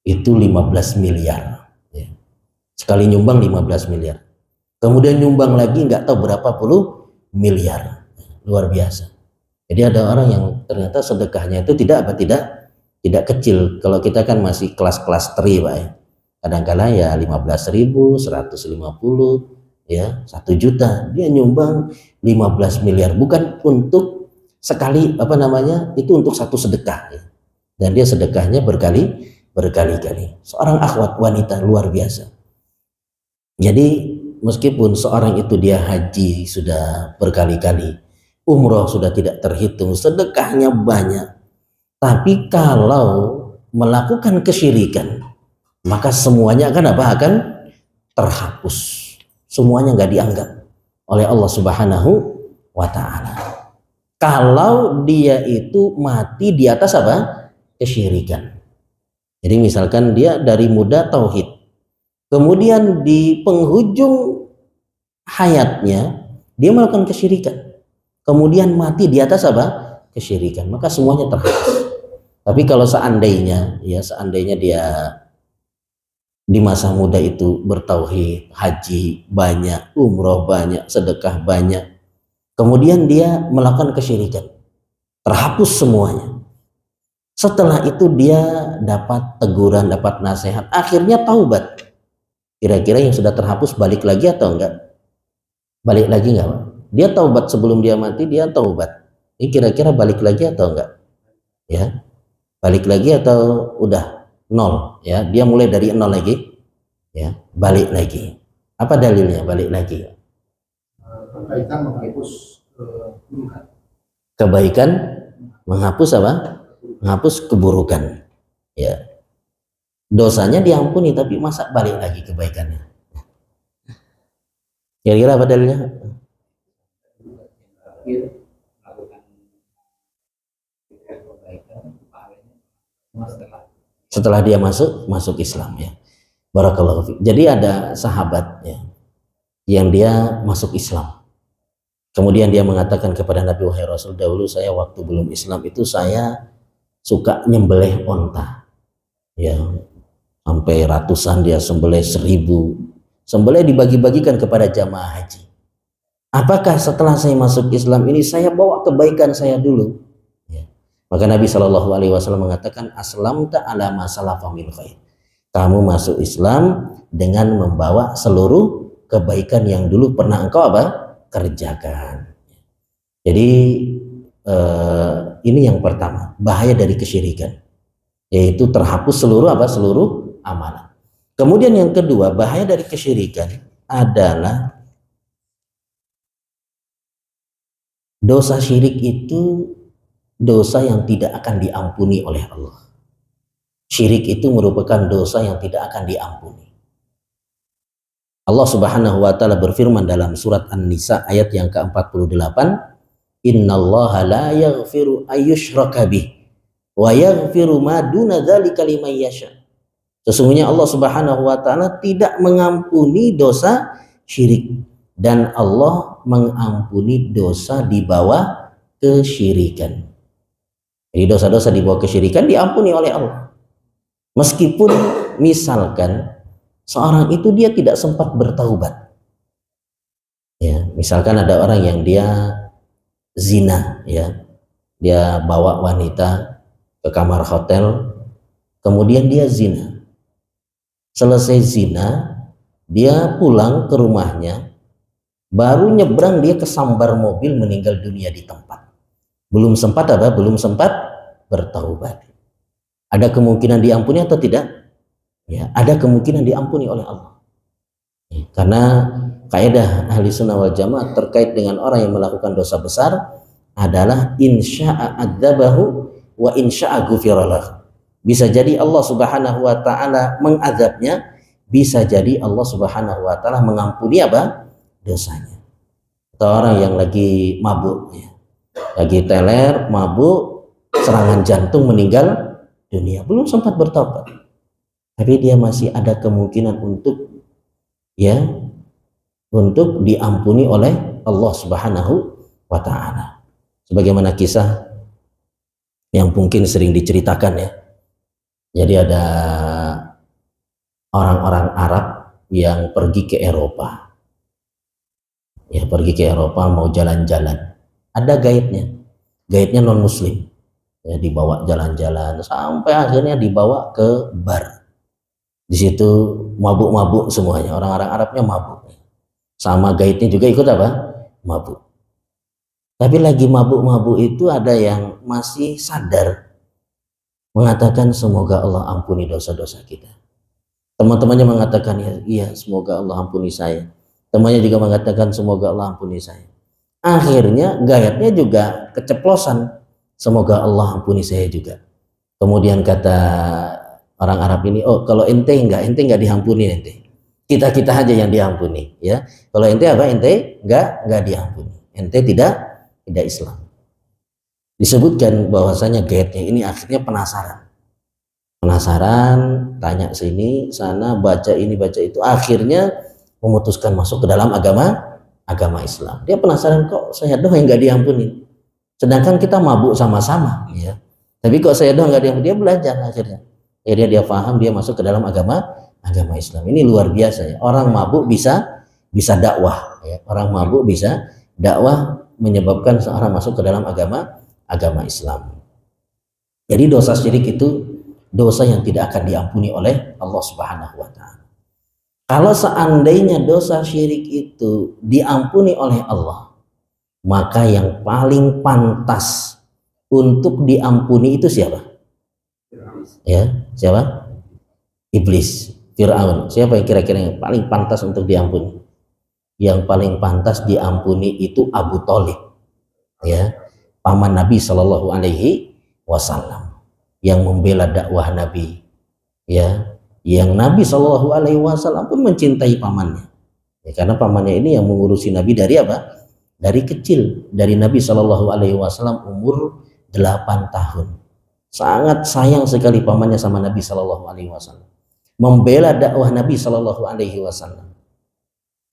itu 15 miliar. Sekali nyumbang 15 miliar. Kemudian nyumbang lagi nggak tahu berapa puluh miliar. Luar biasa. Jadi ada orang yang ternyata sedekahnya itu tidak kecil. Kalau kita kan masih kelas-kelas teri, Pak ya. Kadang-kadang ya 15.000, 150, ya 1 juta. Dia nyumbang 15 miliar. Bukan untuk sekali itu untuk 1 sedekah. Ya. Dan dia sedekahnya berkali-kali. Seorang akhwat wanita luar biasa. Jadi meskipun seorang itu dia haji sudah berkali-kali, umroh sudah tidak terhitung, sedekahnya banyak, tapi kalau melakukan kesyirikan, maka semuanya akan terhapus, semuanya nggak dianggap oleh Allah Subhanahu wa taala. Kalau dia itu mati di atas kesyirikan. Jadi misalkan dia dari muda tauhid, kemudian di penghujung hayatnya dia melakukan kesyirikan, kemudian mati di atas kesyirikan, maka semuanya terhapus. Tapi kalau seandainya dia di masa muda itu bertauhid, haji banyak, umroh banyak, sedekah banyak, kemudian dia melakukan kesyirikan, terhapus semuanya. Setelah itu dia dapat teguran, dapat nasihat, akhirnya taubat. Kira-kira yang sudah terhapus balik lagi atau enggak? Balik lagi enggak? Dia taubat sebelum dia mati, dia taubat. Ini kira-kira balik lagi atau enggak? Ya, balik lagi atau udah 0? Ya, dia mulai dari 0 lagi. Ya, balik lagi. Apa dalilnya balik lagi? Kebaikan menghapus keburukan. Kebaikan menghapus apa? Menghapus keburukan. Ya. Dosanya diampuni, tapi masa balik lagi kebaikannya? Kira-kira apa dalilnya? Setelah dia masuk Islam ya. Barakallahu fiik. Jadi ada sahabat ya, yang dia masuk Islam. Kemudian dia mengatakan kepada Nabi, wahai Rasul, dahulu saya waktu belum Islam itu saya suka nyembelih onta, ya sampai ratusan, dia sembelih 1000, sembelih dibagi-bagikan kepada jamaah haji. Apakah setelah saya masuk Islam ini saya bawa kebaikan saya dulu? Ya. Maka Nabi Shallallahu Alaihi Wasallam mengatakan, aslamta ala ma salafa min khair. Kamu masuk Islam dengan membawa seluruh kebaikan yang dulu pernah engkau kerjakan. Jadi ini yang pertama, bahaya dari kesyirikan, yaitu terhapus seluruh seluruh amalan. Kemudian yang kedua, bahaya dari kesyirikan adalah dosa syirik itu dosa yang tidak akan diampuni oleh Allah. Syirik itu merupakan dosa yang tidak akan diampuni. Allah Subhanahu wa taala berfirman dalam surat An-Nisa ayat yang ke-48, innallaha la yaghfiru ayyushraka bih wa yaghfiru ma duna dzalika liman yasha. Sesungguhnya Allah Subhanahu wa taala tidak mengampuni dosa syirik, dan Allah mengampuni dosa di bawah kesyirikan. Jadi dosa-dosa di bawah kesyirikan diampuni oleh Allah. Meskipun misalkan seorang itu dia tidak sempat bertaubat. Ya, misalkan ada orang yang dia zina, ya. Dia bawa wanita ke kamar hotel, kemudian dia zina. Selesai zina, dia pulang ke rumahnya, baru nyebrang dia kesambar mobil, meninggal dunia di tempat. Belum sempat bertaubat. Ada kemungkinan diampuni atau tidak? Ya, ada kemungkinan diampuni oleh Allah. Ya, karena kaidah ahli sunnah wal jamaah terkait dengan orang yang melakukan dosa besar adalah insya'a adzabahu wa insya'a ghufiralah. Bisa jadi Allah Subhanahu wa taala mengazabnya, bisa jadi Allah Subhanahu wa taala mengampuni dosanya. Atau orang yang lagi mabuk, ya. Lagi teler, mabuk, serangan jantung, meninggal dunia, belum sempat bertobat, tapi dia masih ada kemungkinan untuk diampuni oleh Allah Subhanahu wa taala. Sebagaimana kisah yang mungkin sering diceritakan, ya. Jadi ada orang-orang Arab yang pergi ke Eropa. Ya, pergi ke Eropa mau jalan-jalan. Ada guide-nya non muslim. Ya, dibawa jalan-jalan sampai akhirnya dibawa ke bar. Di situ mabuk-mabuk semuanya, orang-orang Arabnya mabuk. Sama guide-nya juga ikut mabuk. Tapi lagi mabuk-mabuk itu ada yang masih sadar, mengatakan semoga Allah ampuni dosa-dosa kita. Teman-temannya mengatakan, iya semoga Allah ampuni saya. Temannya juga mengatakan semoga Allah ampuni saya. Akhirnya guide-nya juga keceplosan, semoga Allah ampuni saya juga. Kemudian kata orang Arab ini, oh kalau ente enggak diampuni ente. Kita aja yang diampuni, ya. Kalau ente ente enggak diampuni. Ente tidak Islam. Disebutkan bahwasanya guide-nya ini akhirnya penasaran, tanya sini sana, baca ini baca itu, akhirnya memutuskan masuk ke dalam agama Islam. Dia penasaran, kok saya doang yang enggak diampuni, sedangkan kita mabuk sama-sama, ya. Tapi kok saya doang enggak diampuni. Dia belajar akhirnya dia paham, dia masuk ke dalam agama Islam. Ini luar biasa, ya. Orang mabuk bisa dakwah, ya. Orang mabuk bisa dakwah, menyebabkan seorang masuk ke dalam agama Islam. Jadi dosa syirik itu dosa yang tidak akan diampuni oleh Allah Subhanahu wa taala. Kalau seandainya dosa syirik itu diampuni oleh Allah, maka yang paling pantas untuk diampuni itu siapa? Ya, siapa? Iblis, Fir'aun. Siapa yang kira-kira yang paling pantas untuk diampuni? Yang paling pantas diampuni itu Abu Thalib, ya, paman Nabi Shallallahu Alaihi Wasallam, yang membela dakwah Nabi, ya, yang Nabi Shallallahu Alaihi Wasallam pun mencintai pamannya, ya, karena pamannya ini yang mengurusi Nabi dari kecil, dari Nabi Shallallahu Alaihi Wasallam umur 8 tahun. Sangat sayang sekali pamannya sama Nabi Shallallahu Alaihi Wasallam, membela dakwah Nabi Shallallahu Alaihi Wasallam.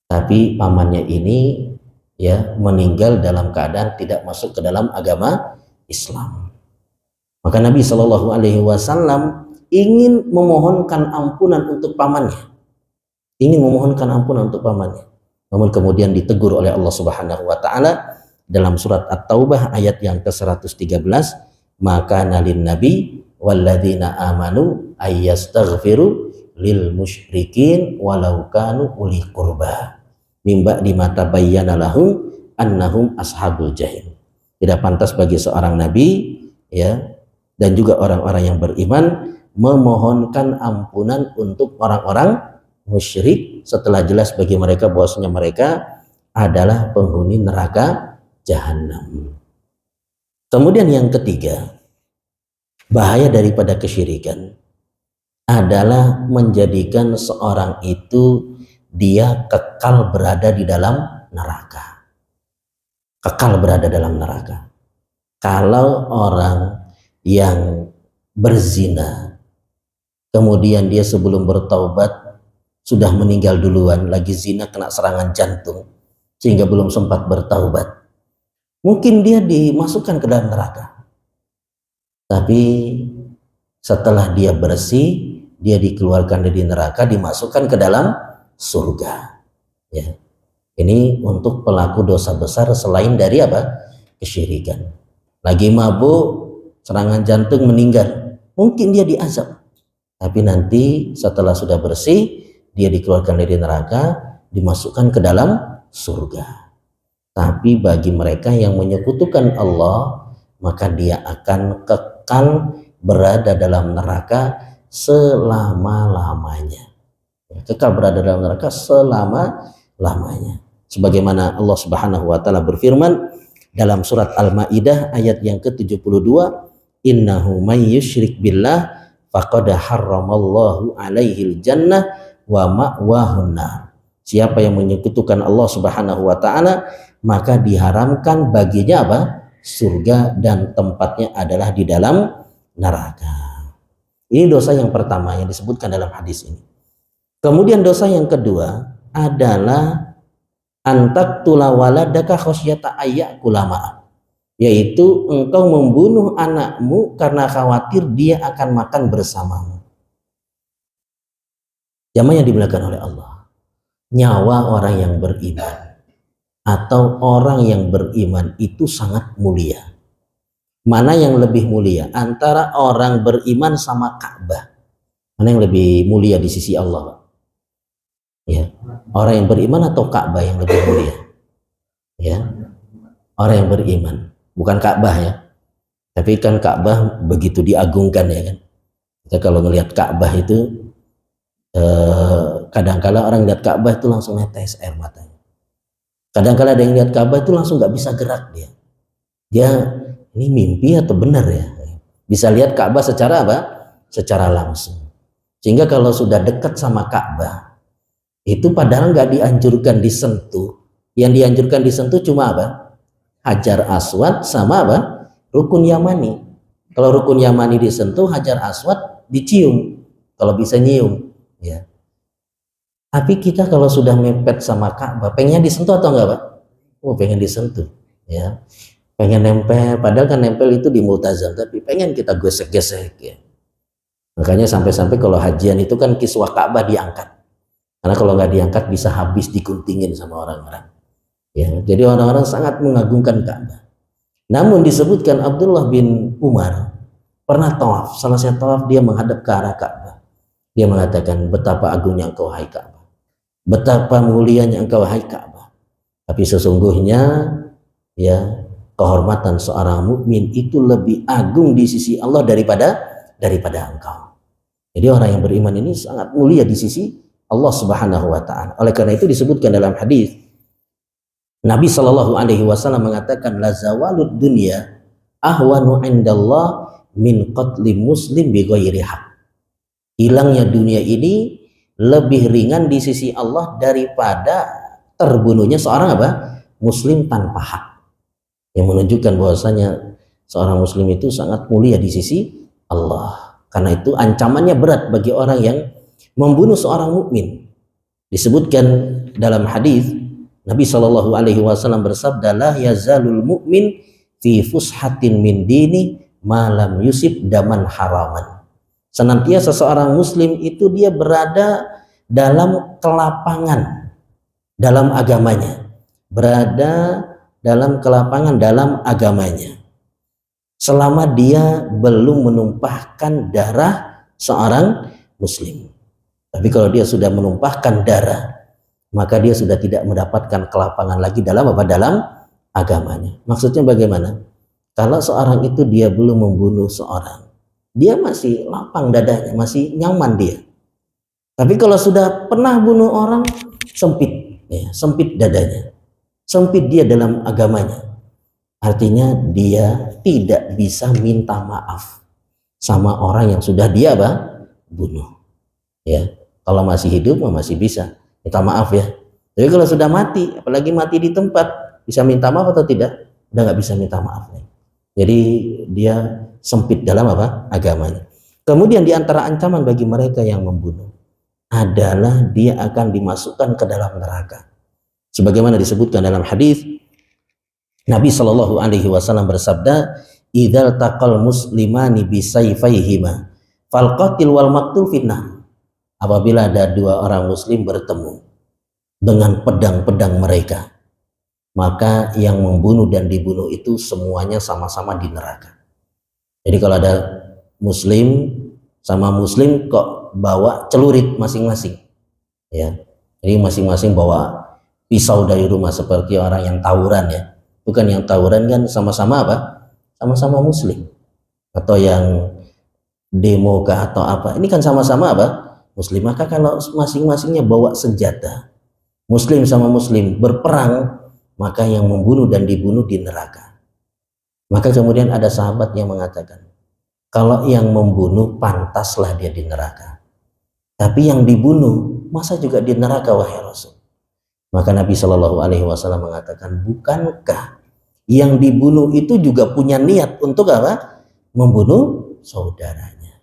Tapi pamannya ini ya meninggal dalam keadaan tidak masuk ke dalam agama Islam. Maka Nabi Shallallahu Alaihi Wasallam ingin memohonkan ampunan untuk pamannya, ingin memohonkan ampunan untuk pamannya. Namun kemudian ditegur oleh Allah Subhanahu Wa Taala dalam surat At-Taubah ayat yang ke-113, maka nalin nabi walladzina amanu ayyastaghfiru lil musyrikin walau kanu uli qurba mimba di mata bayyana lahum annahum ashabul jahim. Tidak pantas bagi seorang nabi ya dan juga orang-orang yang beriman memohonkan ampunan untuk orang-orang musyrik setelah jelas bagi mereka bahwasanya mereka adalah penghuni neraka Jahannam. Kemudian yang ketiga, bahaya daripada kesyirikan adalah menjadikan seorang itu dia kekal berada di dalam neraka. Kekal berada dalam neraka. Kalau orang yang berzina, kemudian dia sebelum bertaubat sudah meninggal duluan, lagi zina kena serangan jantung, sehingga belum sempat bertaubat, mungkin dia dimasukkan ke dalam neraka. Tapi setelah dia bersih, dia dikeluarkan dari neraka, dimasukkan ke dalam surga. Ya. Ini untuk pelaku dosa besar selain dari apa? Kesyirikan. Lagi mabuk, serangan jantung, meninggal, mungkin dia diazab. Tapi nanti setelah sudah bersih, dia dikeluarkan dari neraka, dimasukkan ke dalam surga. Tapi bagi mereka yang menyekutukan Allah, maka dia akan kekal berada dalam neraka selama-lamanya. Kekal berada dalam neraka selama-lamanya. Sebagaimana Allah Subhanahu wa taala berfirman dalam surat Al-Maidah ayat yang ke-72, innahu may yusyrik billah faqad harramallahu alaihil jannah wa ma'wahun nar. Siapa yang menyekutukan Allah Subhanahu wa taala, maka diharamkan baginya apa? Surga, dan tempatnya adalah di dalam neraka. Ini dosa yang pertama yang disebutkan dalam hadis ini. Kemudian dosa yang kedua adalah antaktula waladaka khosyata ayyakula ma'ak, yaitu engkau membunuh anakmu karena khawatir dia akan makan bersamamu. Jamaah yang dimuliakan oleh Allah, nyawa orang yang beriman atau orang yang beriman itu sangat mulia. Mana yang lebih mulia antara orang beriman sama Ka'bah? Mana yang lebih mulia di sisi Allah, Pak? Ya, orang yang beriman atau Ka'bah yang lebih mulia? Ya, orang yang beriman, bukan Ka'bah ya. Tapi kan Ka'bah begitu diagungkan ya kan. Kita kalau melihat Ka'bah itu kadang-kala orang lihat Ka'bah itu langsung netes air matanya. Kadang-kala ada yang lihat Ka'bah itu langsung nggak bisa gerak dia. Dia ini mimpi atau benar ya? Bisa lihat Ka'bah secara apa? Secara langsung. Sehingga kalau sudah dekat sama Ka'bah, itu padahal nggak dianjurkan disentuh. Yang dianjurkan disentuh cuma apa? Hajar Aswad sama apa? Rukun Yamani. Kalau Rukun Yamani disentuh, Hajar Aswad dicium. Kalau bisa nyium, ya. Tapi kita kalau sudah mepet sama Ka'bah, pengen disentuh atau enggak, Pak? Oh, pengen disentuh, ya. Pengen nempel, padahal kan nempel itu di multazam, tapi pengen kita gesek-gesek ya. Makanya sampai-sampai kalau hajian itu kan kiswah Ka'bah diangkat. Karena kalau nggak diangkat bisa habis diguntingin sama orang-orang. Ya, jadi orang-orang sangat mengagungkan Ka'bah. Namun disebutkan Abdullah bin Umar pernah tawaf, selesai tawaf dia menghadap ke arah Ka'bah. Dia mengatakan, betapa agungnya engkau hai Ka'bah. Betapa mulianya engkau hai Ka'bah. Tapi sesungguhnya ya, kehormatan seorang mukmin itu lebih agung di sisi Allah daripada engkau. Jadi orang yang beriman ini sangat mulia di sisi Allah Subhanahu wa taala. Oleh karena itu disebutkan dalam hadis Nabi Shallallahu alaihi wasallam mengatakan, la zawalud dunya ahwanu indallah min qatli muslim bi ghairi haq. Hilangnya dunia ini lebih ringan di sisi Allah daripada terbunuhnya seorang apa? Muslim tanpa hak. Yang menunjukkan bahwasanya seorang muslim itu sangat mulia di sisi Allah. Karena itu ancamannya berat bagi orang yang membunuh seorang mukmin. Disebutkan dalam hadis Nabi Shallallahu Alaihi Wasallam bersabda, la yazalul mu'min fi fushatin min dini malam yusib daman haraman. Senantiasa seorang muslim itu dia berada dalam kelapangan dalam agamanya, berada dalam kelapangan dalam agamanya, selama dia belum menumpahkan darah seorang muslim. Tapi kalau dia sudah menumpahkan darah, maka dia sudah tidak mendapatkan kelapangan lagi dalam apa? Dalam agamanya. Maksudnya bagaimana? Kalau seorang itu dia belum membunuh seorang, dia masih lapang dadanya, masih nyaman dia. Tapi kalau sudah pernah bunuh orang, sempit, ya, sempit dadanya, sempit dia dalam agamanya. Artinya dia tidak bisa minta maaf sama orang yang sudah dia bunuh. Ya, kalau masih hidup masih bisa minta maaf ya. Tapi kalau sudah mati, apalagi mati di tempat, bisa minta maaf atau tidak? Udah nggak bisa minta maaf nih. Jadi dia sempit dalam agamanya. Kemudian di antara ancaman bagi mereka yang membunuh adalah dia akan dimasukkan ke dalam neraka. Sebagaimana disebutkan dalam hadis Nabi Shallallahu Alaihi Wasallam bersabda, "Idzal taqal muslimani bisayfaihima fal qatil wal maqtul finnar." Apabila ada dua orang muslim bertemu dengan pedang-pedang mereka, maka yang membunuh dan dibunuh itu semuanya sama-sama di neraka. Jadi kalau ada muslim sama muslim kok bawa celurit masing-masing, ya, jadi masing-masing bawa pisau dari rumah seperti orang yang tawuran ya. Bukan yang tawuran kan sama-sama sama-sama muslim. Atau yang demo kah atau apa, ini kan sama-sama muslim. Maka kalau masing-masingnya bawa senjata, muslim sama muslim berperang, maka yang membunuh dan dibunuh di neraka. Maka kemudian ada sahabat yang mengatakan, kalau yang membunuh pantaslah dia di neraka, tapi yang dibunuh masa juga di neraka wahai Rasul? Maka Nabi Shallallahu Alaihi Wasallam mengatakan, bukankah yang dibunuh itu juga punya niat untuk membunuh saudaranya?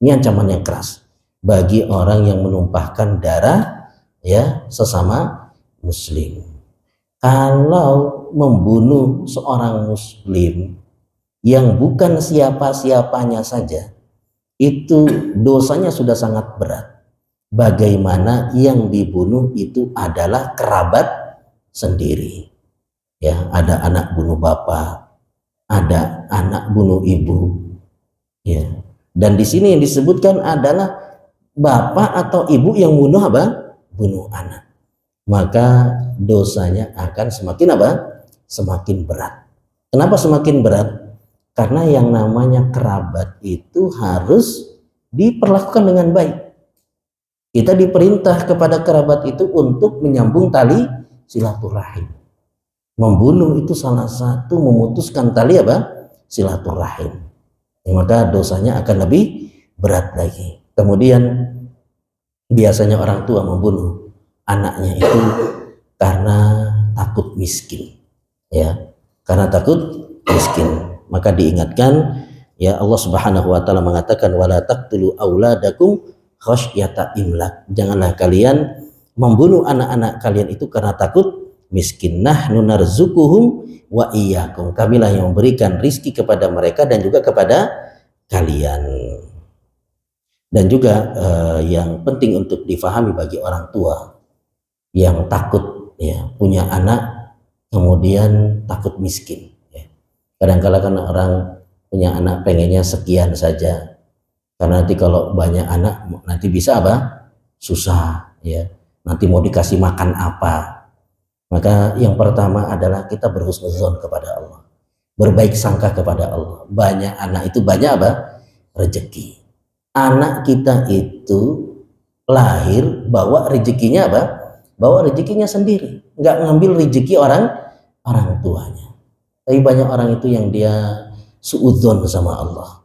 Ini ancaman yang keras bagi orang yang menumpahkan darah ya sesama muslim. Kalau membunuh seorang muslim yang bukan siapa-siapanya saja, itu dosanya sudah sangat berat. Bagaimana yang dibunuh itu adalah kerabat sendiri. Ya, ada anak bunuh bapak, ada anak bunuh ibu. Ya. Dan di sini yang disebutkan adalah bapak atau ibu yang bunuh bunuh anak. Maka dosanya akan semakin semakin berat. Kenapa semakin berat? Karena yang namanya kerabat itu harus diperlakukan dengan baik. Kita diperintah kepada kerabat itu untuk menyambung tali silaturahim. Membunuh itu salah satu memutuskan tali silaturahim. Maka dosanya akan lebih berat lagi. Kemudian biasanya orang tua membunuh anaknya itu karena takut miskin, ya, karena takut miskin. Maka diingatkan, ya, Allah Subhanahu wa taala mengatakan, wala taqtulu auladakum khasyata imlak. Janganlah kalian membunuh anak-anak kalian itu karena takut miskin. Nahnu narzuquhum wa iyyakum. Kamilah yang memberikan rizki kepada mereka dan juga kepada kalian. Dan juga yang penting untuk difahami bagi orang tua yang takut ya punya anak kemudian takut miskin ya. Kadang-kadang kan orang punya anak pengennya sekian saja, karena nanti kalau banyak anak nanti bisa susah ya, nanti mau dikasih makan apa. Maka yang pertama adalah kita berhusnuzon kepada Allah, berbaik sangka kepada Allah. Banyak anak itu banyak rezeki. Anak kita itu lahir bawa rezekinya bawa rezekinya sendiri, nggak ngambil rezeki orang tuanya. Tapi banyak orang itu yang dia suudzon sama Allah,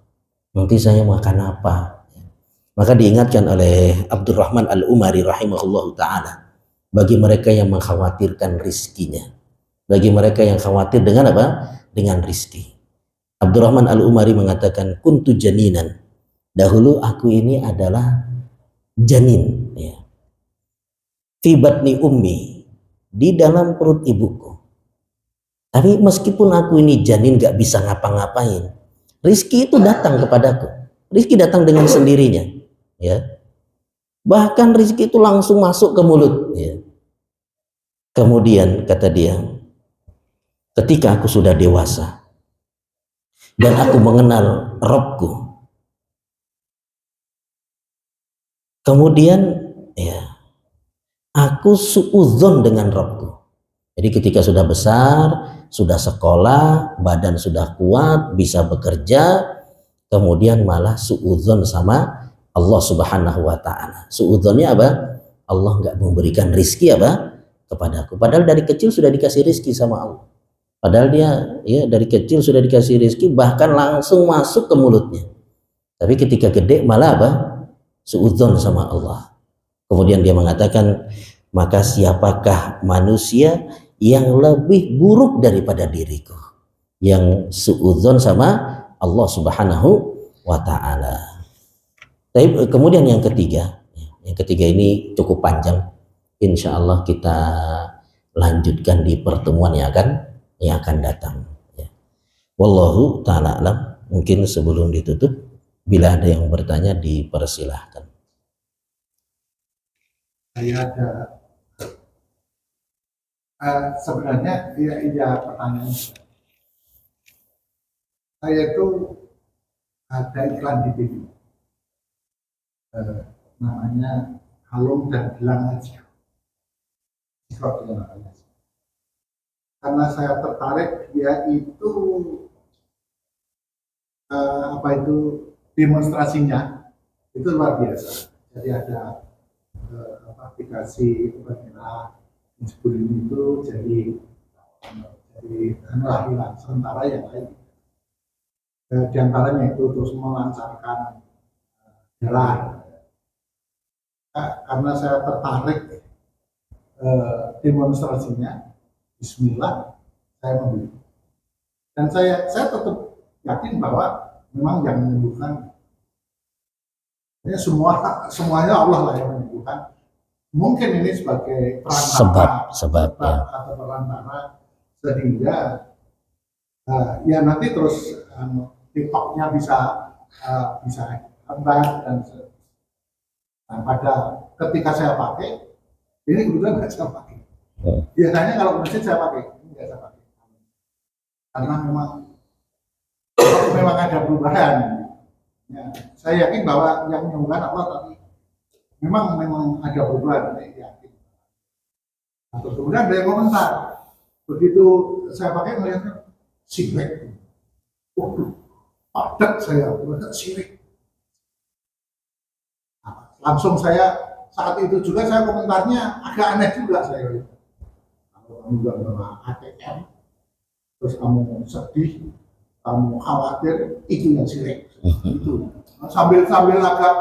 nanti saya makan apa. Maka diingatkan oleh Abdurrahman Al-Umari rahimahullahu ta'ala, bagi mereka yang mengkhawatirkan rizkinya, bagi mereka yang khawatir dengan dengan rizki. Abdurrahman Al-Umari mengatakan, kuntu janinan, dahulu aku ini adalah janin ya. fi batni ummi, di dalam perut ibuku. Tapi meskipun aku ini janin gak bisa ngapa-ngapain, rizki itu datang kepadaku. Rizki datang dengan sendirinya, ya. Bahkan rizki itu langsung masuk ke mulut, ya. Kemudian kata dia, ketika aku sudah dewasa dan aku mengenal Robku, kemudian ya aku suudzon dengan Robku. Jadi ketika sudah besar, sudah sekolah, badan sudah kuat, bisa bekerja, kemudian malah suudzon sama Allah Subhanahu wa taala. Suudzonnya apa? Allah nggak memberikan rizki apa kepadaku. Padahal dari kecil sudah dikasih rizki sama Allah. Padahal dia ya dari kecil sudah dikasih rizki, bahkan langsung masuk ke mulutnya. Tapi ketika gede malah apa? Suudzon sama Allah. Kemudian dia mengatakan, maka siapakah manusia yang lebih buruk daripada diriku, yang suudzon sama Allah Subhanahu wa taala. Kemudian yang ketiga ini cukup panjang. Insya Allah kita lanjutkan di pertemuan yang akan datang. Wallahu ta'ala alam. Mungkin sebelum ditutup, bila ada yang bertanya dipersilahkan. Saya ada sebenarnya iya pertanyaan saya itu ada iklan di TV, namanya Halung dan Bilang Aja. Karena saya tertarik, dia itu demonstrasinya itu luar biasa. Jadi ada aplikasi merah ini itu jadi hilang, sementara yang lain diantaranya itu terus melancarkan jalan. Karena saya tertarik demonstrasinya, Bismillah saya membeli. Dan saya tetap yakin bahwa memang yang menyembuhkan ya semuanya Allah lah yang menyembuhkan. Mungkin ini sebagai sebab ya. Atau perantara sehingga ya nanti terus TikToknya bisa hambat dan pada ketika saya pakai ini kebetulan nggak saya pakai. Biasanya kalau ke masjid saya pakai, ini nggak saya pakai karena memang ada perubahan. Ya, saya yakin bahwa yang menyembuhkan Allah, tapi memang ada perubahan, saya yakin. Atau kemudian ada yang komentar, begitu saya pakai melihatnya sirik, waduh, padat saya, sirik. Langsung saya saat itu juga saya komentarnya agak aneh juga saya. Kalau kamu juga bawa ATM, terus kamu sedih, kamu khawatir, itu yang sirik. Itu sambil agak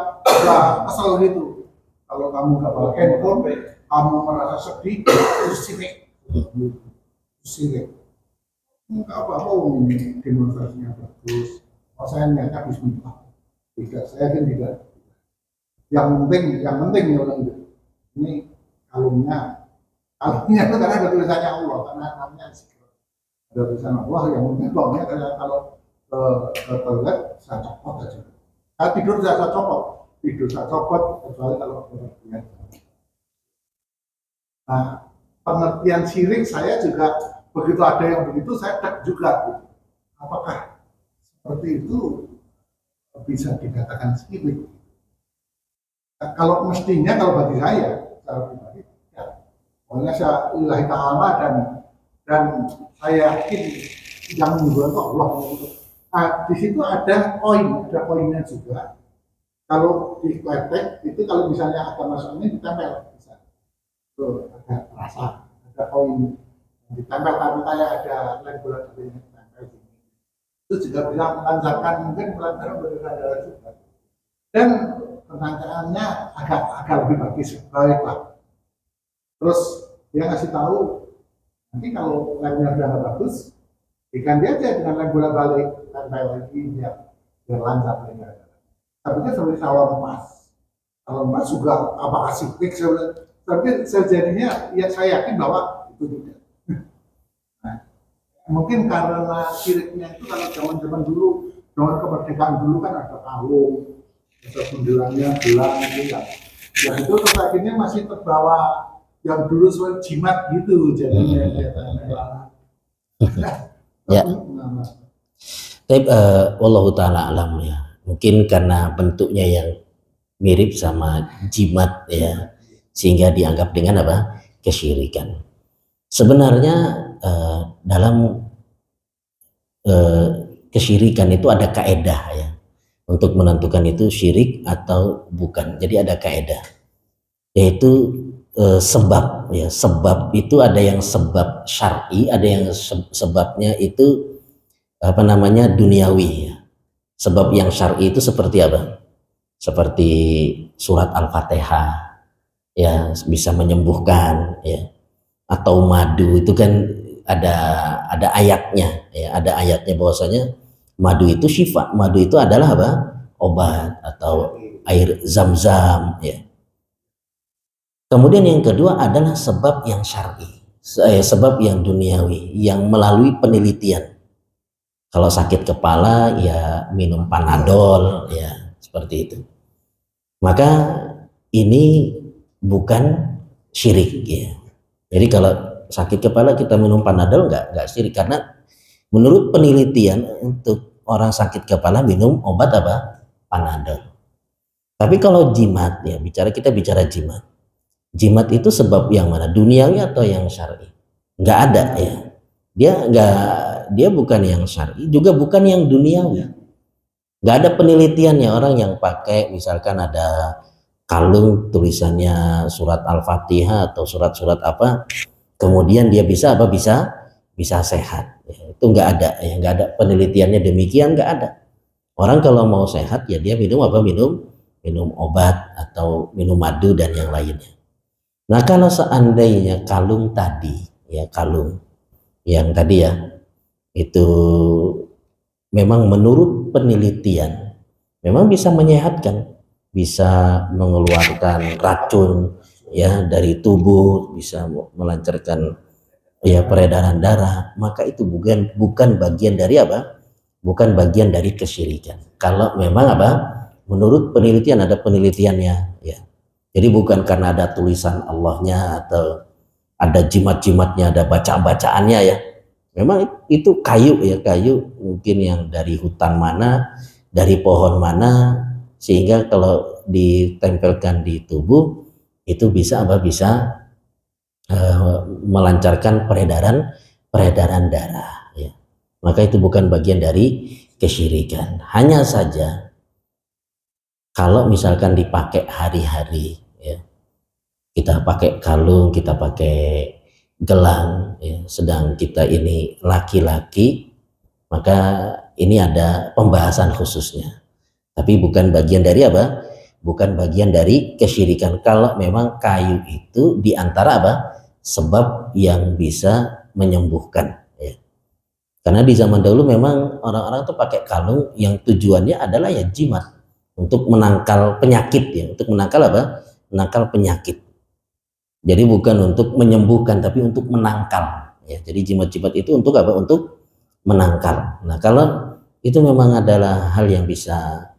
kesel gitu. Kalau kamu nggak bawa handphone, kamu merasa sedih, itu sirik. Nggak apa-apa, ini demonstrasinya bagus. Kalau saya niatnya Bismillah, tidak, saya kan tidak. Yang penting ya orang itu. Ini kalungnya itu karena ada tulisannya Allah, karena namanya zikr. Ada tulisan Allah, yang penting baunya kalau ke toilet saya copot aja. Kalau tidur saya copot, kecuali kalau berlebihan. Nah, pengertian syirik saya juga begitu ada yang begitu saya cek juga. Apakah seperti itu bisa dikatakan syirik? Kalau mestinya, kalau bagi saya secara pribadi, ya, pokoknya saya ilahi ta'ala dan saya yakin yang menyembuhkan itu Allah. Di situ ada koinnya juga. Kalau di kletek itu kalau misalnya ada masuk ini ditempel, bisa. Tuh, ada rasa, ada koin ditempel karena kayak ada lem bola yang ditempel. Itu juga bisa melancarkan, mungkin melancarkan berdarah juga. Dan pertanyaannya agak lebih baik lah. Terus dia ngasih tahu, nanti kalau lemnya udah nggak bagus, diganti aja dengan lem bola balik, tempel lagi biar lancar lagi. Tapi kan seperti salon emas juga apakah sipik, saya Tapi sejadinya ya saya yakin bahwa itu tidak. Nah, mungkin karena syiriknya itu kalau zaman-zaman dulu, zaman kemerdekaan dulu kan ada kalung, ada bundelannya, gelang gitu kan. Ya itu terus akhirnya masih terbawa yang dulu soal jimat gitu jadinya Ya. Tapi wallahu taala alam ya. Mungkin karena bentuknya yang mirip sama jimat ya, sehingga dianggap dengan apa? Kesyirikan. Sebenarnya dalam kesyirikan itu ada kaedah ya. Untuk menentukan itu syirik atau bukan. Jadi ada kaedah, yaitu sebab ya. Sebab itu ada yang sebab syar'i, ada yang sebabnya itu apa namanya duniawi ya. Sebab yang syar'i itu seperti apa? Seperti surat Al-Fatihah ya, bisa menyembuhkan ya, atau madu itu kan ada ayatnya ya, ada ayatnya bahwasanya madu itu syifa, madu itu adalah apa? Obat, atau air zam-zam ya. Kemudian yang kedua adalah sebab yang syar'i, sebab yang duniawi yang melalui penelitian. Kalau sakit kepala ya minum Panadol ya, seperti itu. Maka ini bukan syirik ya. Jadi kalau sakit kepala kita minum Panadol nggak syirik, karena menurut penelitian untuk orang sakit kepala minum obat apa? Panadol. Tapi kalau jimat ya, kita bicara jimat. Jimat itu sebab yang mana? Duniawi atau yang syar'i? Nggak ada ya. Dia bukan yang syar'i, juga bukan yang duniawi. Nggak ada penelitiannya. Orang yang pakai misalkan ada kalung tulisannya surat Al-Fatihah atau surat-surat apa, kemudian dia bisa apa? Bisa sehat. Ya, itu nggak ada ya, nggak ada penelitiannya demikian, nggak ada. Orang kalau mau sehat ya dia minum apa? Minum obat atau minum madu dan yang lainnya. Nah, kalau seandainya kalung tadi ya, kalung yang tadi ya, itu memang menurut penelitian memang bisa menyehatkan, bisa mengeluarkan racun ya dari tubuh, bisa melancarkan ya peredaran darah, maka itu bukan bagian dari apa? Bukan bagian dari kesyirikan. Kalau memang apa? Menurut penelitian, ada penelitiannya ya. Jadi bukan karena ada tulisan Allahnya atau ada jimat-jimatnya, ada bacaan-bacaannya ya. Memang itu kayu ya, kayu mungkin yang dari hutan mana, dari pohon mana, sehingga kalau ditempelkan di tubuh itu bisa apa? Bisa melancarkan peredaran darah ya. Maka itu bukan bagian dari kesyirikan. Hanya saja kalau misalkan dipakai hari-hari ya, kita pakai kalung, kita pakai gelang ya, sedang kita ini laki-laki, maka ini ada pembahasan khususnya. Tapi bukan bagian dari apa? Bukan bagian dari kesyirikan. Kalau memang kayu itu diantara apa? Sebab yang bisa menyembuhkan ya. Karena di zaman dahulu memang orang-orang tuh pakai kalung yang tujuannya adalah ya jimat, untuk menangkal penyakit ya, untuk menangkal apa? Menangkal penyakit. Jadi bukan untuk menyembuhkan, tapi untuk menangkal ya. Jadi jimat-jimat itu untuk apa? Untuk menangkal. Nah, kalau itu memang adalah hal yang bisa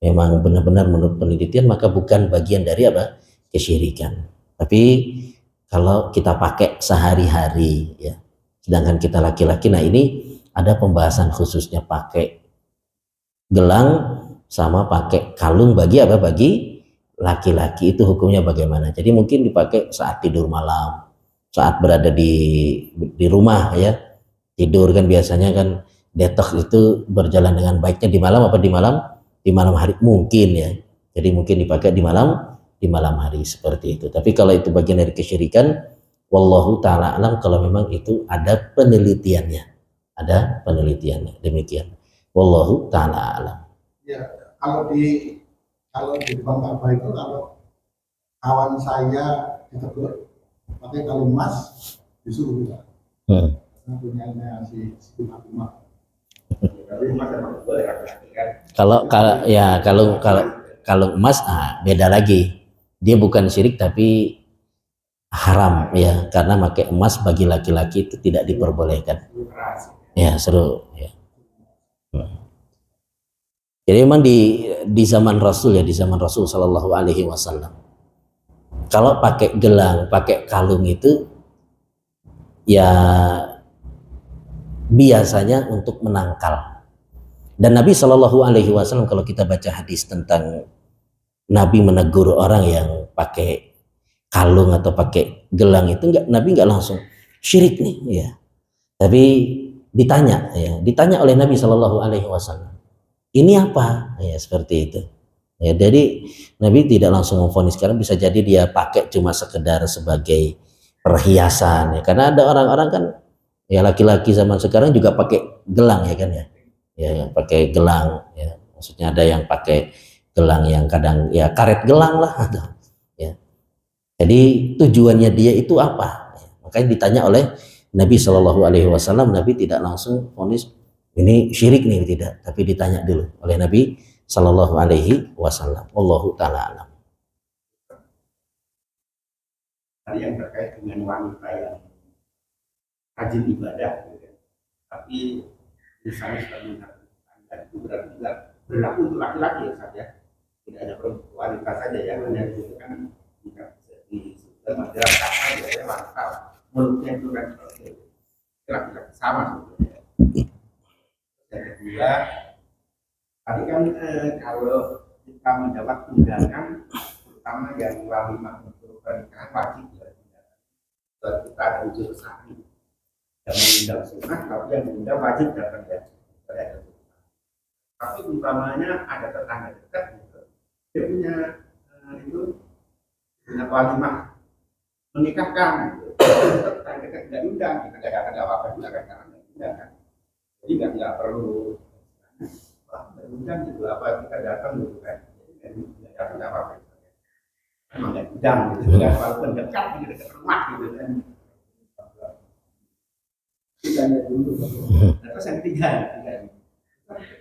memang benar-benar menurut penelitian, maka bukan bagian dari apa? Kesyirikan. Tapi kalau kita pakai sehari-hari ya, sedangkan kita laki-laki, nah ini ada pembahasan khususnya pakai gelang sama pakai kalung bagi apa? Bagi laki-laki itu hukumnya bagaimana? Jadi mungkin dipakai saat tidur malam, saat berada di rumah ya, tidur kan biasanya kan detox itu berjalan dengan baiknya di malam apa? Di malam hari mungkin ya. Jadi mungkin dipakai di malam hari seperti itu. Tapi kalau itu bagian dari kesyirikan, wallahu taala alam, kalau memang itu ada penelitiannya. Ada penelitiannya. Demikian. Wallahu taala alam. Ya, kalau di depan Ka'bah itu, kalau kawan saya ditegur pakai kalung emas disuruh kita. Punyanya si Fatimah. Kalau kalung emas beda lagi. Dia bukan syirik, tapi haram ya, karena pakai emas bagi laki-laki itu tidak diperbolehkan. Ya, seru ya. Jadi memang di zaman Rasul ya, di zaman Rasul Shallallahu Alaihi Wasallam, kalau pakai gelang, pakai kalung itu ya biasanya untuk menangkal. Dan Nabi Shallallahu Alaihi Wasallam, kalau kita baca hadis tentang Nabi menegur orang yang pakai kalung atau pakai gelang itu, Nabi nggak langsung syirik nih ya, tapi ditanya oleh Nabi Shallallahu Alaihi Wasallam, ini apa ya, seperti itu ya. Jadi Nabi tidak langsung memvonis, karena bisa jadi dia pakai cuma sekedar sebagai perhiasan ya, karena ada orang-orang kan ya, laki-laki zaman sekarang juga pakai gelang ya kan ya, yang pakai gelang ya, maksudnya ada yang pakai gelang yang kadang ya karet gelang lah ya. Jadi tujuannya dia itu apa ya, makanya ditanya oleh Nabi Shallallahu Alaihi Wasallam. Nabi tidak langsung vonis ini syirik nih, tidak, tapi ditanya dulu oleh Nabi Shallallahu Alaihi Wasallam. Wallahu taala alam. Tadi yang terkait dengan wanita yang rajin ibadah, gitu kan. Tapi misalnya sudah mengerti itu berarti berlaku untuk laki-laki ya saja, tidak ada wanita saja ya, hanya itu kan tidak bisa disebutkan masyarakat saja ya, wanita mulutnya itu kan laki-laki sama sebetulnya. Yang kedua, tadi kan kalau kita mendapat undangan, terutama yang walimah untuk pernikahan wajib ya, kita ada unsur sahih yang mengundang sunnah, tapi yang mengundang wajib datang ya. Tapi umpamanya ada tetangga dekat gitu, dia punya itu punya walimah menikahkan gitu. Tetangga dekat tidak diundang, kita tidak ada apa-apa juga kan, karena tidak diundang kan. Jadi nggak perlu berundang gitu, apa kita datang gitu kan, jadi nggak ada apa-apa. Memang nggak diundang gitu kan, walaupun dekat gitu, dekat rumah gitu kan. Kita lihat dulu. Terus yang ketiga,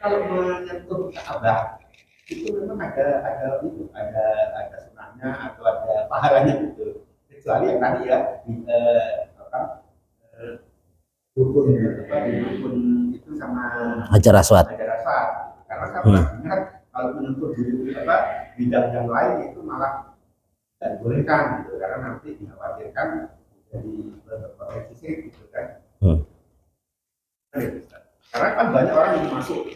kalau menyentuh Ka'bah itu memang ada sunahnya atau ada pahalanya gitu. Kecuali yang tadi ya dukun itu sama Hajar Aswad. Karena saya pernah dengar kalau menyentuh bidang yang lain itu malah tidak dibolehkan gitu, karena nanti dikhawatirkan jadi berpotensi syirik gitu kan. Karena kan banyak orang yang masuk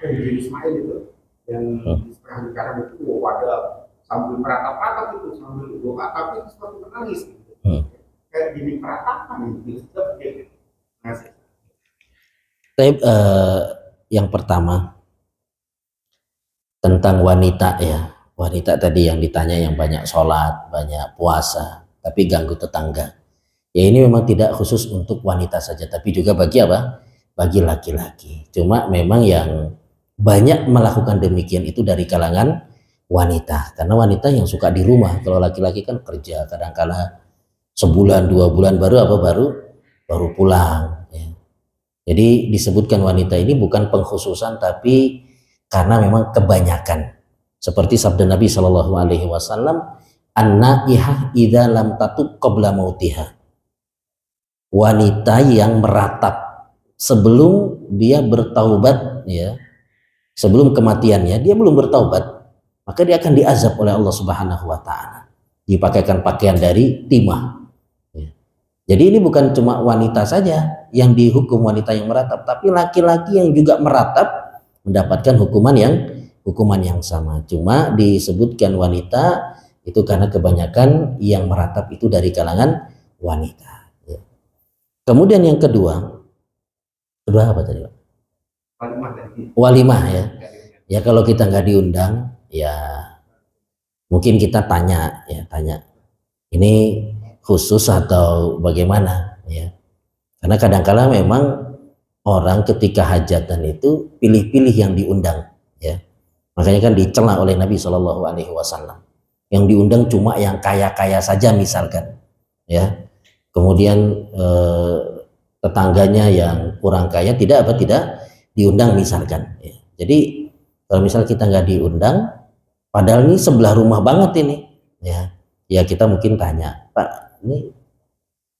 ke Hijri Ismail itu yang di setengah lingkaran itu ada sambil meratap-ratap itu, sambil doa, tapi itu seperti menangis gitu. Kayak gini peratapan gitu. Yang pertama tentang wanita ya, wanita tadi yang ditanya yang banyak sholat, banyak puasa, tapi ganggu tetangga. Ya ini memang tidak khusus untuk wanita saja, tapi juga bagi apa? Bagi laki-laki. Cuma memang yang banyak melakukan demikian itu dari kalangan wanita, karena wanita yang suka di rumah. Kalau laki-laki kan kerja, kadang-kala sebulan 2 bulan baru pulang ya. Jadi disebutkan wanita ini bukan pengkhususan, tapi karena memang kebanyakan. Seperti sabda Nabi Shallallahu Alaihi Wasallam, an-naihah idza lam tatub qabla mautiha. Wanita yang meratap sebelum dia bertaubat ya, sebelum kematiannya dia belum bertaubat, maka dia akan diazab oleh Allah Subhanahu wa taala. Dipakaikan pakaian dari timah. Ya. Jadi ini bukan cuma wanita saja yang dihukum, wanita yang meratap, tapi laki-laki yang juga meratap mendapatkan hukuman yang sama. Cuma disebutkan wanita itu karena kebanyakan yang meratap itu dari kalangan wanita. Ya. Kemudian yang kedua apa tadi Pak? Walimah ya. Ya kalau kita nggak diundang ya mungkin kita tanya ini khusus atau bagaimana ya. Karena kadang-kala memang orang ketika hajatan itu pilih-pilih yang diundang ya. Makanya kan dicela oleh Nabi Shallallahu Alaihi Wasallam. Yang diundang cuma yang kaya-kaya saja misalkan ya. Kemudian tetangganya yang kurang kaya tidak diundang misalkan ya. Jadi kalau misal kita nggak diundang padahal ini sebelah rumah banget ini ya kita mungkin tanya, Pak ini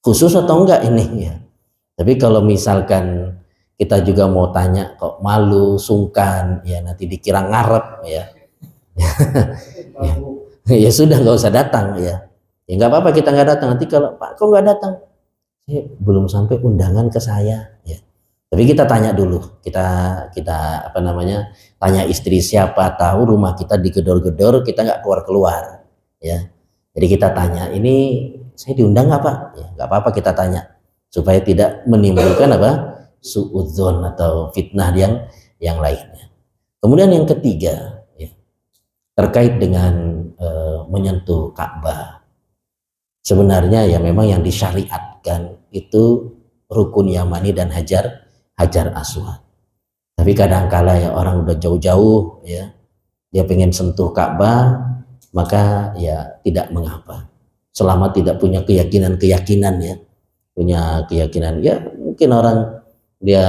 khusus atau enggak ini ya. Tapi kalau misalkan kita juga mau tanya kok malu, sungkan, ya nanti dikira ngarep ya. Ya sudah nggak usah datang ya. Ya nggak apa-apa kita nggak datang. Nanti kalau Pak kok nggak datang? Belum sampai undangan ke saya ya. Tapi kita tanya dulu, kita apa namanya, tanya istri siapa tahu rumah kita digedor-gedor, kita nggak keluar ya. Jadi kita tanya, ini saya diundang nggak Pak? Ya nggak apa-apa kita tanya supaya tidak menimbulkan apa suudzon atau fitnah yang lainnya. Kemudian yang ketiga ya, terkait dengan menyentuh Ka'bah. Sebenarnya ya memang yang disyariatkan itu rukun Yamani dan Hajar Aswad. Tapi kadangkala ya orang udah jauh-jauh ya, dia pengen sentuh Ka'bah, maka ya tidak mengapa. Selama tidak punya keyakinan ya, punya keyakinan ya mungkin orang dia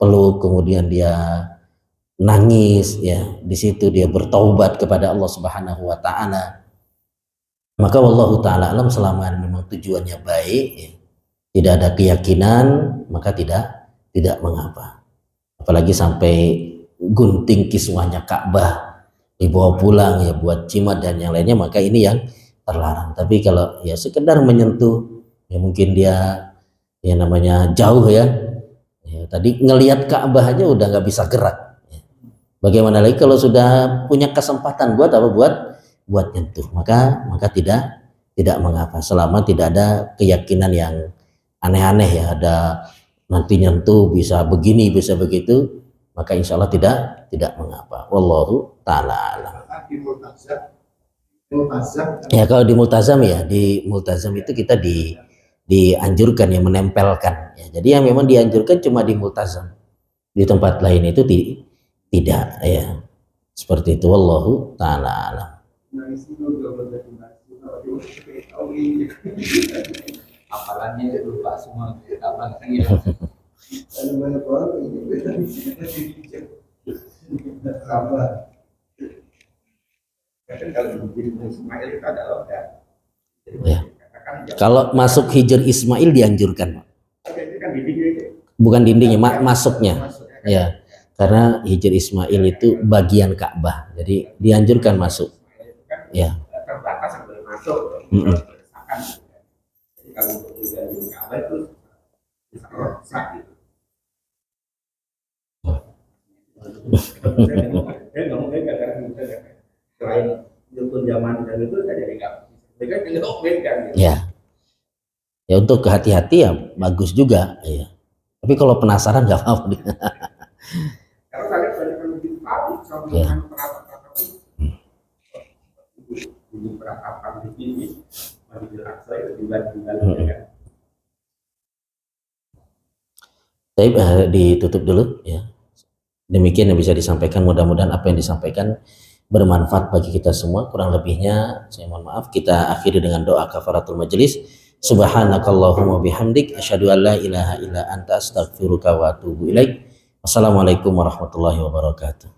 peluk kemudian dia nangis ya, di situ dia bertaubat kepada Allah Subhanahu wa taala. Maka wallahu taala alam, selama memang tujuannya baik ya, tidak ada keyakinan, maka tidak mengapa. Apalagi sampai gunting kiswahnya Ka'bah dibawa pulang ya buat jimat dan yang lainnya, maka ini yang terlarang. Tapi kalau ya sekedar menyentuh ya mungkin dia ya namanya jauh ya, tadi ngelihat Ka'bah aja udah nggak bisa gerak ya. Bagaimana lagi kalau sudah punya kesempatan buat apa, buat nyentuh, maka tidak mengapa selama tidak ada keyakinan yang aneh-aneh ya, ada nanti nyentuh bisa begini bisa begitu, maka insya Allah tidak mengapa. Wallahu taala alam. Ya kalau di multazam ya, di multazam itu kita dianjurkan ya menempelkan ya. Jadi yang memang dianjurkan cuma di multazam, di tempat lain itu tidak ya, seperti itu. Wallahu taala alam. Apalannya lupa semua kapan ya. Banyak orang ini beda Kalau di Ismail itu adalah Ya. Kalau masuk Hijr Ismail dianjurkan, bukan dindingnya, masuknya ya, karena Hijr Ismail itu bagian Ka'bah, jadi dianjurkan masuk ya. terbatas sampai masuk. Jadi kalau untuk di Ka'bah itu bisa rusak gitu. Saya ngomongnya kadang-kadang selain rukun zaman dan itu saya jadi nggak, mereka tinggal kan gitu. Ya, ya untuk kehati-hati ya bagus juga ya. Tapi kalau penasaran nggak apa-apa. Karena saya banyak yang lebih tahu sama Ya. peratapan ini peratapan di sini Masjidil Aqsa itu tinggal kan. Tapi ditutup dulu ya. Demikian yang bisa disampaikan, mudah-mudahan apa yang disampaikan bermanfaat bagi kita semua. Kurang lebihnya saya mohon maaf. Kita akhiri dengan doa kafaratul majelis. Subhanakallahumma bihamdik asyhadu an la ilaha illa anta astaghfiruka wa atubu ilaik. Wassalamualaikum warahmatullahi wabarakatuh.